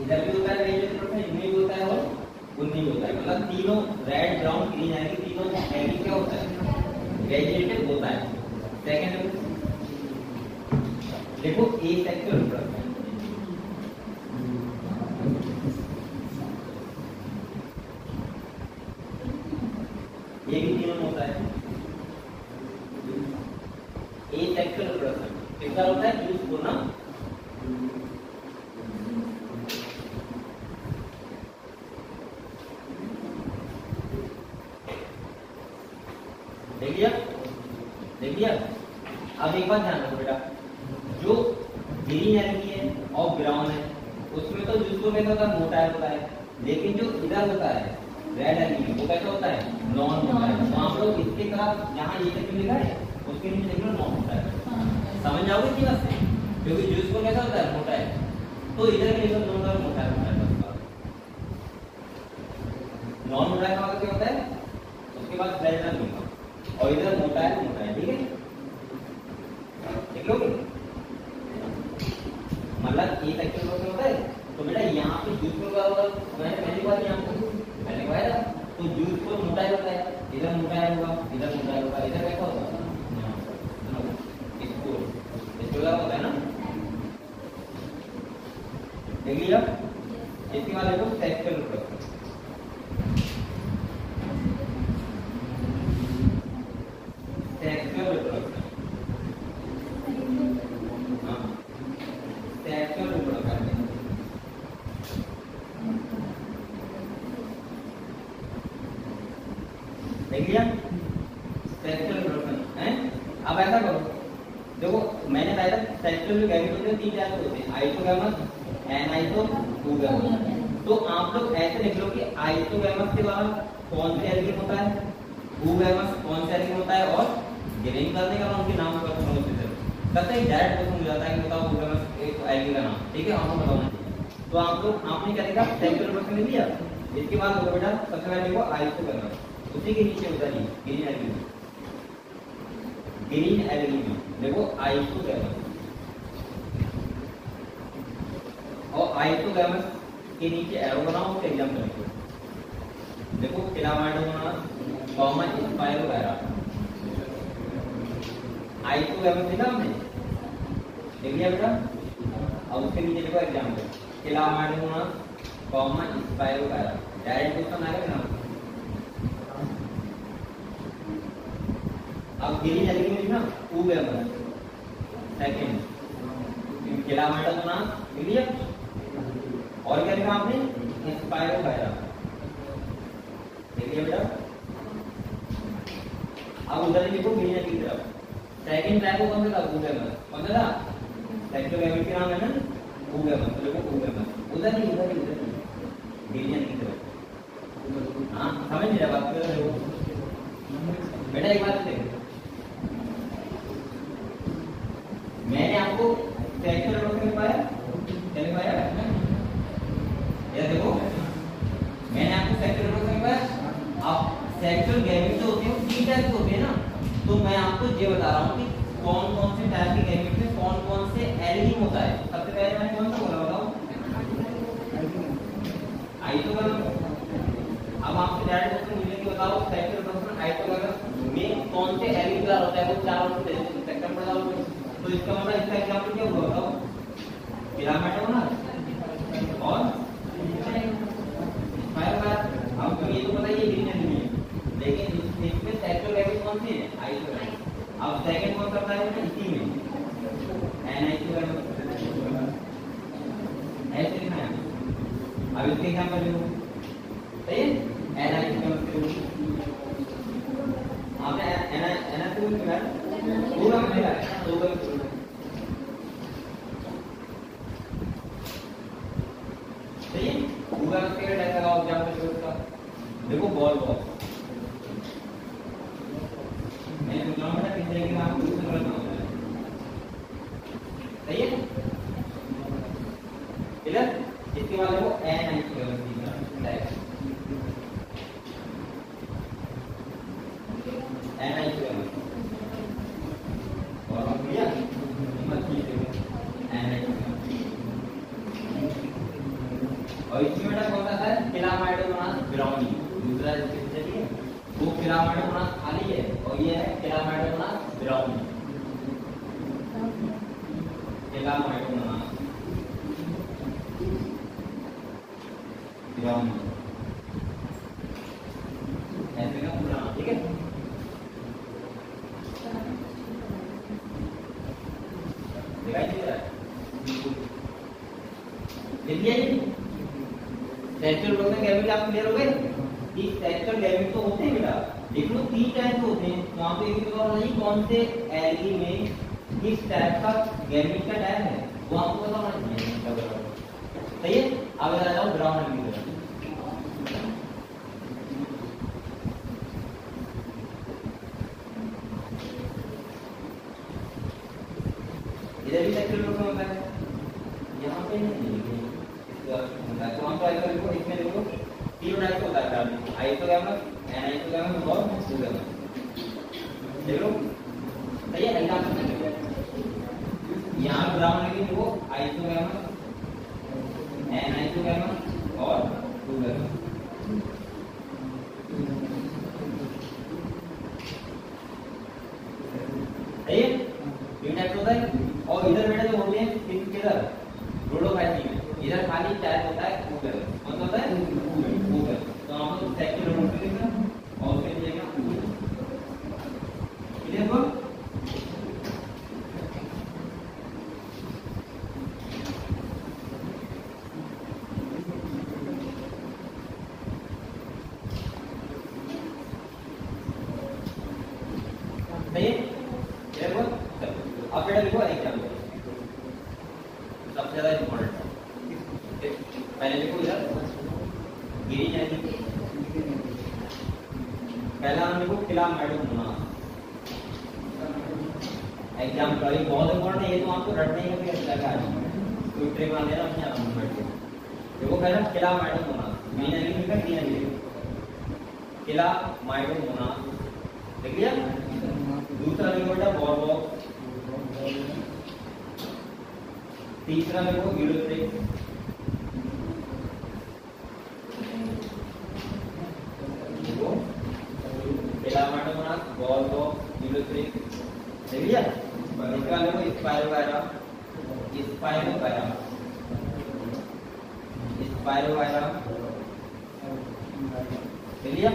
इधर भी होता है वेजिटेटिव रिप्रोडक्शन, इनमें भी होता है और उनमें भी होता है। मतलब तीनों रेड ब्राउन ग्रीन यानी कि तीनों एग्री क्या होता है वेजिटेटिव होता है। सेकंड देखो ए सेक्सुअल रिप्रोडक्शन ये भी तीनों होता है। ए सेक्सुअल रिप्रोडक्शन किसका होता है यूज करना देखिए। अब एक बात ध्यान रखो बेटा जो ग्रीन एलगी है और ब्राउन है उसमें तो जिसको कैसा होता है मोटा होता है, लेकिन जो इधर होता है रेड एलगी वो कैसा होता है नॉन मोटा है। तो आप लोग इसके तरफ यहाँ ये तक लिखा है उसके नीचे लिख लो नॉन मोटा है। समझ जाओगे इसी बात से क्योंकि जिसको कैसा होता है मोटा है तो इधर भी लिखो नॉन मोटा है। नॉन मोटा का क्या होता है उसके बाद रेड एलगी और इधर मोटा है ठीक है देख लोगे। मतलब ए सेक्शन होता है तो बेटा यहाँ पे जूस को क्या होगा मैंने पहली बार यहाँ पे मैंने बताया था तो जूस को मोटा ही होता है, इधर मोटा है होगा इधर मोटा है होगा इधर कैसा होगा इसको क्या होता है ना देख लिया। इसके बाद देखो सेक्सुअल रिप्रोडक्शन सेक्सुअल रिप्रोडक्शन हाँ सेक्सुअल रिप्रोडक्शन देख लिया सेक्सुअल रिप्रोडक्शन है। अब ऐसा करो देखो मैंने बताया था सेक्सुअल जो गैमेट होते हैं 3 टाइप होते हैं आइसोगैमस एनाइसोगैमस। तो आप लोग ऐसे लिख लो कि आइसोगैमस के बाद कौन से एल्गिन होता है ऊगैमस कौन से एल्गिन होता है और गिरेन करने का उनके नाम पर समझते थे कहते हैं डायरेक्ट क्वेश्चन हो जाता है कि बताओ ऊगैमस एक एल्गिन का नाम ठीक है आपको बताना चाहिए। तो आप लोग आपने क्या देखा सेक्सुअल रिप्रोडक्शन ले लिया। इसके बाद देखो बेटा सबसे पहले देखो आइसोगैमस उसी के नीचे होता है ग्रीन एल्गिन देखो आइसोगैमस और आइसोगैमस के नीचे एरो बनाओ उसके एग्जांपल लिखो देखो फिलामेंटोमोनास कॉमा स्पाइरोगायरा आइसोगैमस लिखा हमने देख लिया बेटा। अब उसके नीचे देखो एग्जांपल फिलामेंटोमोनास कॉमा स्पाइरोगायरा डायरेक्ट क्वेश्चन आएगा ना। अब ग्रीन एल्गिन में लिखना ऊगैमस सेकंड फिलामेंटोमोनास क्लियर और क्या लिखा आपने स्पाइरोगायरा देखिए बेटा। अब उधर लिखो ग्रीन की तरफ सेकंड टाइप को कौन सा था ऊगैमस कौन सा था सेक्सुअल गैमेट के नाम है ना ऊगैमस तो लिखो ऊगैमस उधर नहीं ग्रीन की तरफ। हाँ समझ नहीं रहा बात कर रहे हो बेटा। एक बात देखो मैंने आपको सेक्सुअल रिप्रोडक्शन पाया ये देखो मैंने आपको सेक्सुअल रिप्रोडक्शन पाया। अब सेक्सुअल गैमेट जो होते हैं 3 टाइप के होते हैं ना। तो मैं आपको ये बता रहा हूँ कि कौन कौन से टाइप के गैमेट में कौन कौन से एल्गिन होता है। सबसे पहले मैंने कौन सा बोला बताओ, आइसोगैमेट। अब आपसे डायरेक्ट क्वेश्चन मुझे कि बताओ सेक्टर फंक्शन आइसोगैमेट में कौन से एल्गिन कलर होता है, वो चार होते हैं सेक्टर पर डालो। तो इसका मतलब इसका एग्जांपल क्या होगा बताओ, पिरामिड होना और फाइबर। अब तो ये तो पता ही है ग्रीन एल्गिन है, लेकिन इसमें सेक्टर गैमेट कौन सी है, आइसोगैमेट। अब सेकंड कौन करता है इसी में एनाइसोगैमेट ऐसे लिखना है। अब इसके एग्जांपल देखो, सही है, एनाइसोगैमेट आपने एनाइसोगैमेट किया पूरा मिलेगा तो सही है। पूरा का टाइप लगाओ एग्जांपल उसका देखो, बॉल बॉक्स। मैं तो नाम बता किस तरीके का आपको क्वेश्चन करना होता है, सही है क्लियर। इसके बाद देखो एनाइसोगैमेट का टाइप, एनाइसोगैमेट और हम भैया मत कीजिए एनाइसोगैमेट। और इसमें बेटा कौन सा है, फिलामेडोमोनास ब्राउनी। दूसरा चलिए वो फिलामेडोमोनास खाली है और ये है फिलामेडोमोनास ब्राउनी। फिलामेडोमोनास ब्राउनी ऐसे का पूरा, ठीक है। दिखाई दे रहा है, देखिए सेक्चुअल प्रोग्राम गैमेट आप क्लियर हो गए। ये सेक्चुअल गैमेट तो होते हैं बेटा, लेकिन वो 3 टाइप के होते हैं। तो वहां पे ये पता होना चाहिए कौन से एल्गी में किस टाइप का गैमेट का टाइप है, वो आपको पता होना चाहिए, सही है। अब आ जाओ ग्राउंड एल्गी की तरफ। इधर भी सेक्चुअल प्रोग्राम होता है, यहाँ पे नहीं होता है। तो हम तो ऐसा देखो, इसमें देखो 3 टाइप होता है, आइसोगैमेट, एनाइसोगैमेट और एक्सोगैमेट। देख लो सही है। एग्जांपल यहाँ ग्राउंड लेकिन वो आइसोगैमेट, एनाइसोगैमेट और एक्सोगैमेट। सही है, 3 टाइप होता है। और इधर बेटा जो होते हैं किधर रोडोफाइटिक में, इधर खाली टाइप होता है ऊपर, कौन होता है ऊपर। तो हम लोग सेक्टर रोड पे लिखना और फिर लिखना क्लियर हो। सही है क्लियर हो। अब बेटा देखो एग्जांपल सबसे ज्यादा इंपॉर्टेंट है। पहले देखो इधर ग्रीन एल्गी, पहला नाम देखो फिलामेडोमोनास। एग्जांपल ये बहुत इंपॉर्टेंट है, ये तो आपको रटने का भी अच्छा लगा है, कोई ट्रिक बना देना अपने आप में बैठ के। देखो पहला फिलामेडोमोनास, ग्रीन एल्गी का ग्रीन एल्गी, फिलामेडोमोनास देख लिया। दूसरा देखो बेटा बॉल बॉक्स, तीसरा देखो यूलोथ्रिक्स, देखो फिलामेडोमोनास, बॉल बॉक्स, यूलोथ्रिक्स देख लिया। इसका देखो स्पाइरोगायरा, स्पाइरोगायरा, स्पाइरोगायरा देख लिया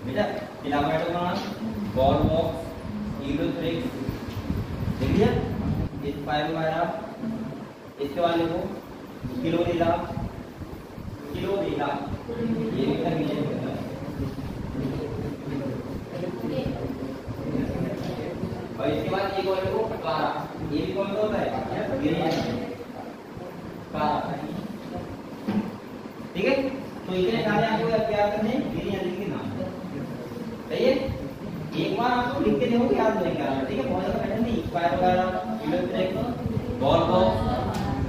बेटा। फिलामेडोमोनास, बॉल बॉक्स, यूलोथ्रिक्स देख लिया, स्पाइरोगायरा। इसके बाद देखो किलोरेला, किलोरेला ये भी कंडीशन होता है। और इसके बाद एक और देखो कारा, ये भी कौन सा होता है ग्रीन कारा, ठीक है। तो इतने सारे आपको याद करने ग्रीन एल्गी के नाम, सही है। एक बार आपको लिख के देखो याद नहीं करना, ठीक है। बहुत ज्यादा पैटर्न नहीं, स्पाइरोगायरा, यूलोथ्रिक्स, बॉल बॉक्स,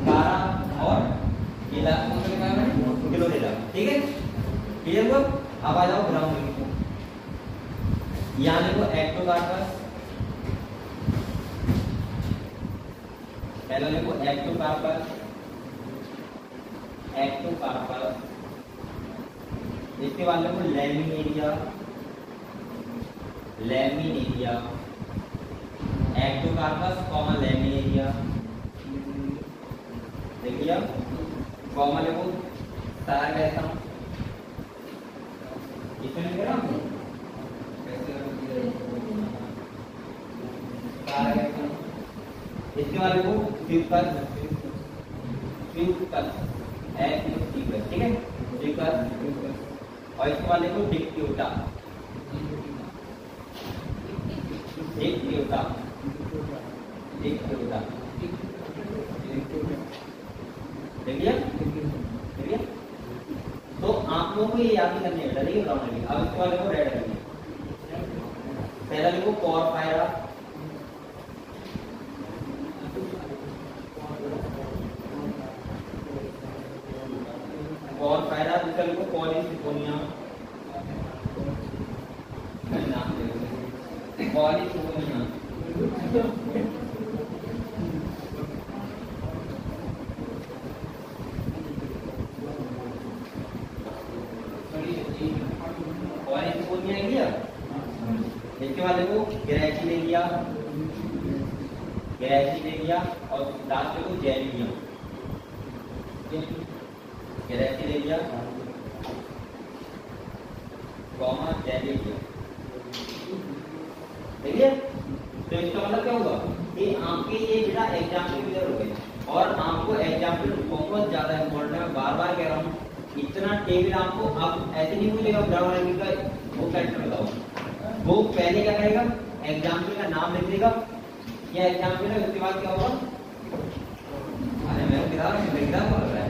कारा और ये लास्ट में क्या है किलोरेला, ठीक है क्लियर हो। अब आ जाओ ग्राउंड, यहाँ देखो एक्टोकार्पस, पहला लिखो एक्टोकार्पस, एक्टोकार्पस। इसके बाद लिखो laminaria, laminaria. Ectocarpus comma laminaria, देखिए कॉमा लिखो सारगैसम, इसमें लिख रहा हूँ सारगैसम। इसके बाद लिखो फ्यूकस, फ्यूकस ठीक है, फ्यूकस। और इसके बाद लिखो डिक्ट्यूटा, डिक्ट्यूटा, डिक्ट्यूटा। देखिए देखिए, तो आप लोगों को ये याद नहीं करनी है बेटा, देखिए ब्राउन रंग। अब इसके बाद लिखो रेड रंग। पहला लिखो पोरफायरा, पोरफायरा। दूसरा लिखो पॉलीसिफोनिया, नाम देखो पॉलीसिफोनिया। इसके बाद देखो ग्रेचिलेरिया, ग्रेचिलेरिया। और लास्ट देखो जेलिया, ग्रेचिलेरिया कॉमा जेलिया। देखिए, तो इसका मतलब क्या होगा कि आपके ये बेटा एग्जाम्पल क्लियर हो गए। और आपको एग्जाम्पल बहुत ज्यादा इम्पोर्टेंट है, मैं बार बार कह रहा हूँ। इतना टेबल आपको अब ऐसे नहीं पूछेगा ब्राउन का वो कैरेक्टर बताओ, वो पहले क्या करेगा, एग्जाम्पल का नाम लिख देगा, या एग्जाम्पल है उसके बाद क्या होगा। अरे मैं किताब बोल रहा है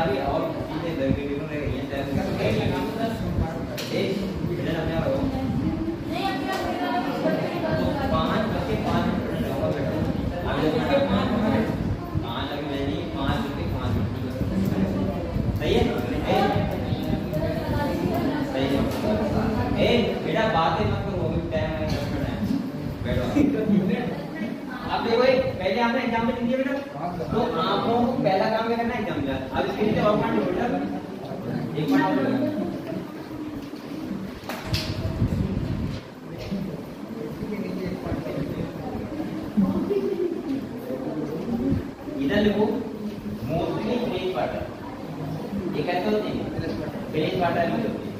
भी और चीजें लड़के रही हैं बेटा बातें मत करो, टाइम है 10 मिनट है, बैठो। अब देखो पहले आपने एग्जाम में लिख दिया बेटा, तो आप लोगों को पहला काम क्या करना है, एग्जाम में। अब इसके लिए और पॉइंट बेटा, एक पॉइंट और इधर लिखो मोस्टली ब्रेक वाटर। ये कैसे होती है, ब्रेक वाटर में होती है।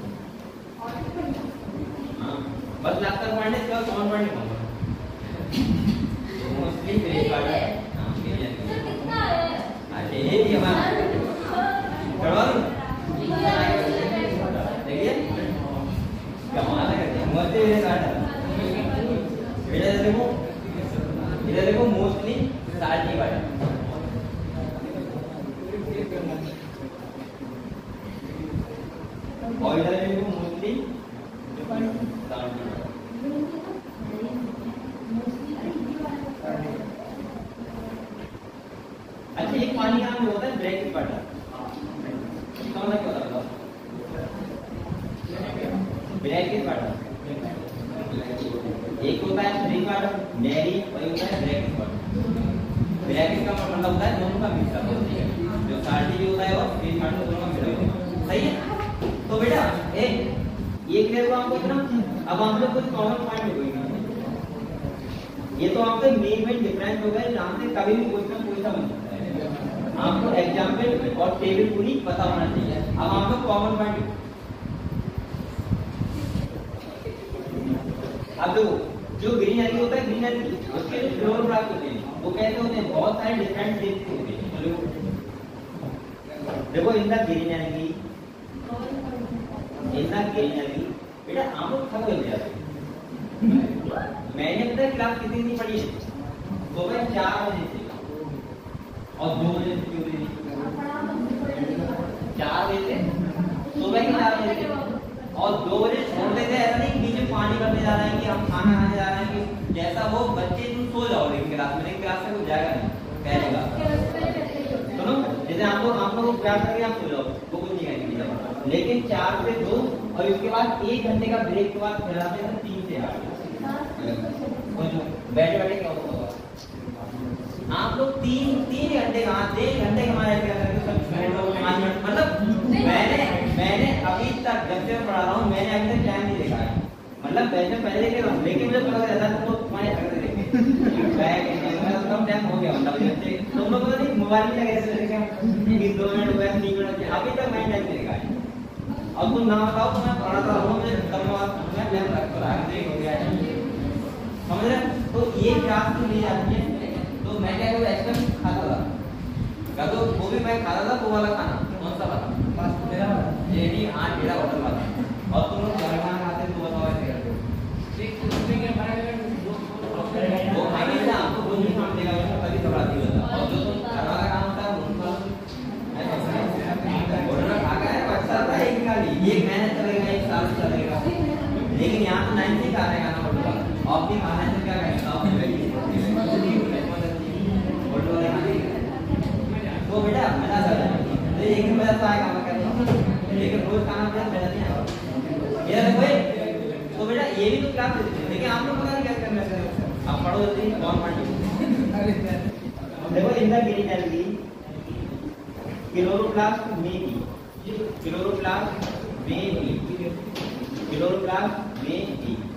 बस लास्ट पॉइंट है, इसका कौन पॉइंट है मोस्टली ब्रेक वाटर। हां कितना है, अच्छा ये भी हमारा करवा दो। देखिए कमाल है, मोस्टली ब्रेक वाटर। इधर देखो मोस्टली साल्टी वाटर। और इधर देखो मोस्टली साल्टी। अच्छा एक पानी का नाम होता है ब्लैक वाटर, इसका मतलब क्या होता है, ब्लैक वाटर। एक होता है स्प्रिंग वाटर मैरी, और एक होता है ब्लैक वाटर। ब्लैक का मतलब होता है दोनों का मिक्सअप, जो साल्टी भी होता है और स्प्रिंग वाटर दोनों का मिला होता है, सही है। तो बेटा ये क्लियर हुआ आपको इतना। अब हम लोग कुछ कॉमन पॉइंट लिखेंगे। ये तो आपके मेन डिफरेंस हो गए, जहां से कभी भी क्वेश्चन पूछा बन सकता है। आपको एग्जाम्पल और टेबल पूरी पता होना चाहिए। अब आप लोग कॉमन पॉइंट, अब देखो जो ग्रीन एनर्जी होता है, ग्रीन एनर्जी उसके जो फ्लोर ब्लॉक होते हैं वो कैसे होते हैं, बहुत सारे डिफरेंट शेप के होते हैं। देखो in the green energy, in the green energy बेटा हम लोग खत्म हो जाते हैं। मैंने पता क्लास कितनी नहीं पढ़ी है, सुबह 4 बजे से और 2 बजे से, 4 बजे से सुबह के 4 बजे से और 2 बजे छोड़ देते हैं। ऐसा नहीं बीच में पानी करने जा रहे हैं कि हम खाना खाने जा रहे हैं, कि जैसा वो बच्चे तुम सो जाओ लेकिन क्लास में, लेकिन क्लास में कुछ जाएगा नहीं, कहेगा सुनो जैसे आप लोग क्लास करके आप सो जाओ, वो कुछ नहीं कहेंगे। लेकिन 4 से 2 और उसके बाद 1 घंटे का ब्रेक के बाद खिलाते हैं 3 से 8। बैठे बैठे क्या होगा, आप लोग 3 घंटे कहाँ थे, 1 घंटे हमारे मतलब मैंने अभी तक जब से पढ़ा रहा हूँ मैंने अभी तक टाइम नहीं देखा है। मतलब वैसे पहले देख रहा हूँ लेकिन मुझे पता रहता है तो तुम्हारे अगले देखे कम टाइम हो गया मतलब तुम लोग को नहीं मोबाइल में लगे देखे 2 मिनट हो गए 3 मिनट अभी तक मैंने टाइम नहीं देखा है। अब तुम ना बताओ तो मैं पढ़ाता रहूँ मुझे कम मैं टाइम रखता हो गया है समझ रहे। तो ये क्लास तो ली जाती है तो मैं क्या करूँ एक्सपेंस खाता था क्या तो वो भी मैं खाता था वो वाला खाना कौन सा वाला ये नहीं 8 मेरा होटल वाला और तुम लोग घर खाना खाते तो बताओ वो खाने से आपको कुछ नहीं काम देगा कभी घबराती होता और जो तुम घर वाला काम होता है उनका होटल में खा कर अच्छा रहता है खाली एक महीने चलेगा 1 साल चलेगा लेकिन यहाँ तो 9 से खा रहे खाना होटल वाला और अपनी खाने से क्या करेंगे तो बेटा मजा आ जाए एक दिन मजा तो आएगा मैं कहता हूँ लेकिन रोज खाना मजा नहीं आएगा ये देखो तो बेटा ये भी तो क्लास लेकिन आप लोग पता नहीं क्या करना है आप पढ़ो जल्दी कौन पढ़ देखो in the green algae chloroplast में भी क्लोरोप्लास्ट में भी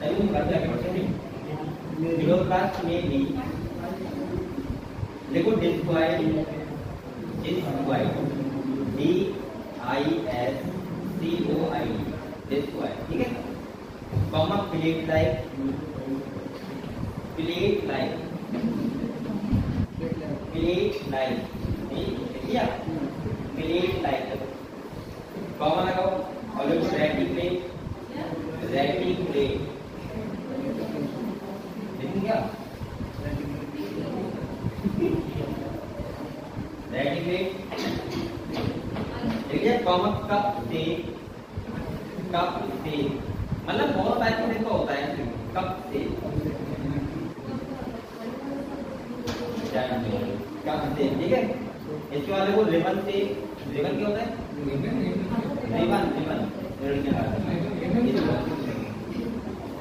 तभी तुम करते हैं क्लोरोप्लास्ट में भी देखो डिस्क्वाइड DISCOID डिस्क्वाइड ठीक है कॉमा प्लेट लाइक कॉमा लगाओ और रेटी प्लेट देखिए क्या रेटी प्लेट देखिए कॉमा कप से मतलब बहुत टाइप का होता है कप से ठीक है। इसके बाद देखो रिबन से रिबन क्या होता है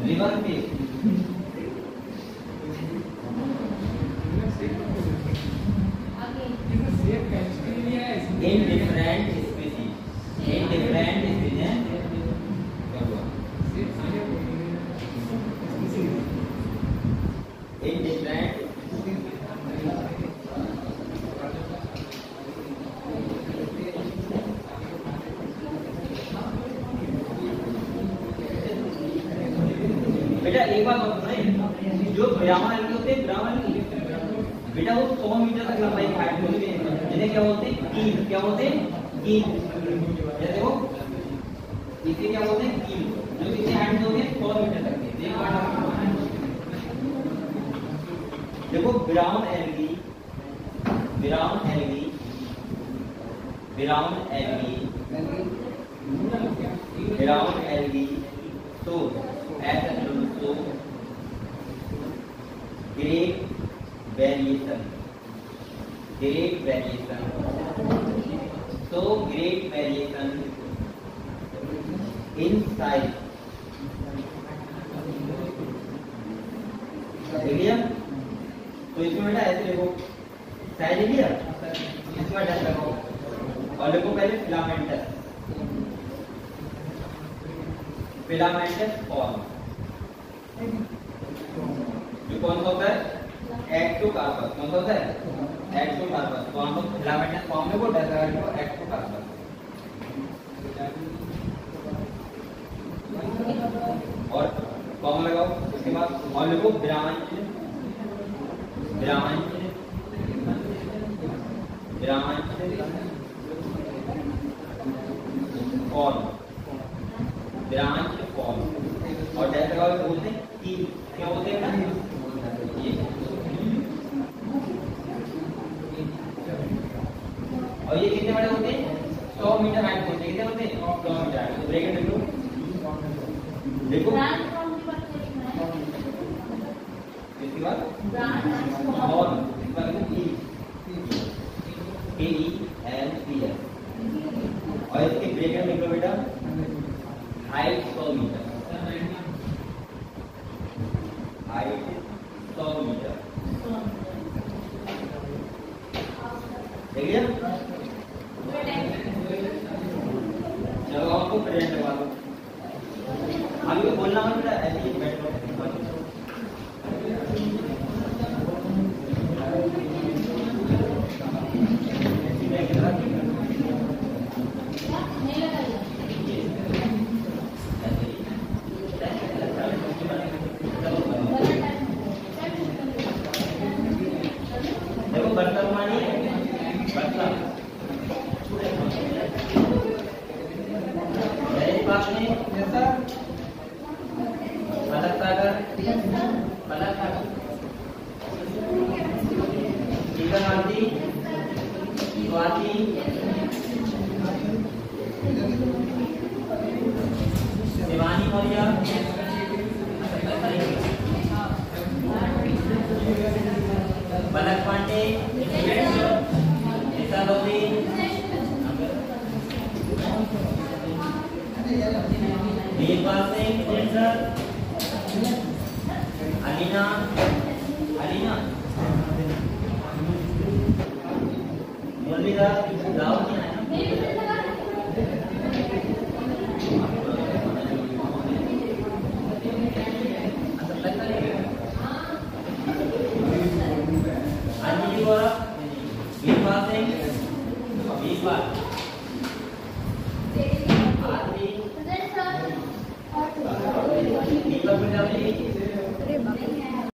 रिबन से इन डिफरेंट स्पीशीज बेटा एक बात और सुनो जो ब्राह्मण एलगी होते हैं बेटा वो 100 मीटर तक लंबाई हाइट होती है जिन्हें क्या बोलते हैं कील क्या बोलते हैं कील ये देखो इसे क्या बोलते हैं कील जो कितने हाइट होते हैं 100 मीटर तक के देखो ब्राउन एलगी तो ऐसा तो great variation so great variation in size देखिए तो इसमें बेटा ऐसे देखो साइज लिया इसमें डैश लगाओ और देखो पहले फिलामेंटस फॉर्म जो कौन सा होता है एक्टोकार्पस कौन सा होता है एक्टोकार्पस तो हम लोग फिलामेंटस फॉर्म में वो डैश लगाएंगे एक्टोकार्पस और कॉमा लगाओ उसके बाद और लिखो ब्रांच फॉर्म और डैश लगाओ बोलते हैं कि क्या बोलते हैं ना ये और ये कितने बड़े होते हैं 100 मीटर हाइट होते हैं कितने होते हैं 100 मीटर हाइट तो ब्रैकेट देखो इसके बाद और इसके बाद KELPS और इसके ब्रैकेट लिख लो बेटा हाइट 100 मीटर हाइट 100 मीटर को प्रेजेंट लगा दो। अभी को बोलना मत बेटा, ऐसे ही बैठ लो। देखो बर्तन मानी बर्तन पास में पलक सागर पलक सागर टीकाकांति स्वाति शिवानी मौर्य पलक पांडे निशा लोधी वीरपाल सिंह सर अलीना अलीना मुरलीधर राव की अंजलि गौरव वीरपाल सिंह वीरपाल आरती दीपक प्रजापति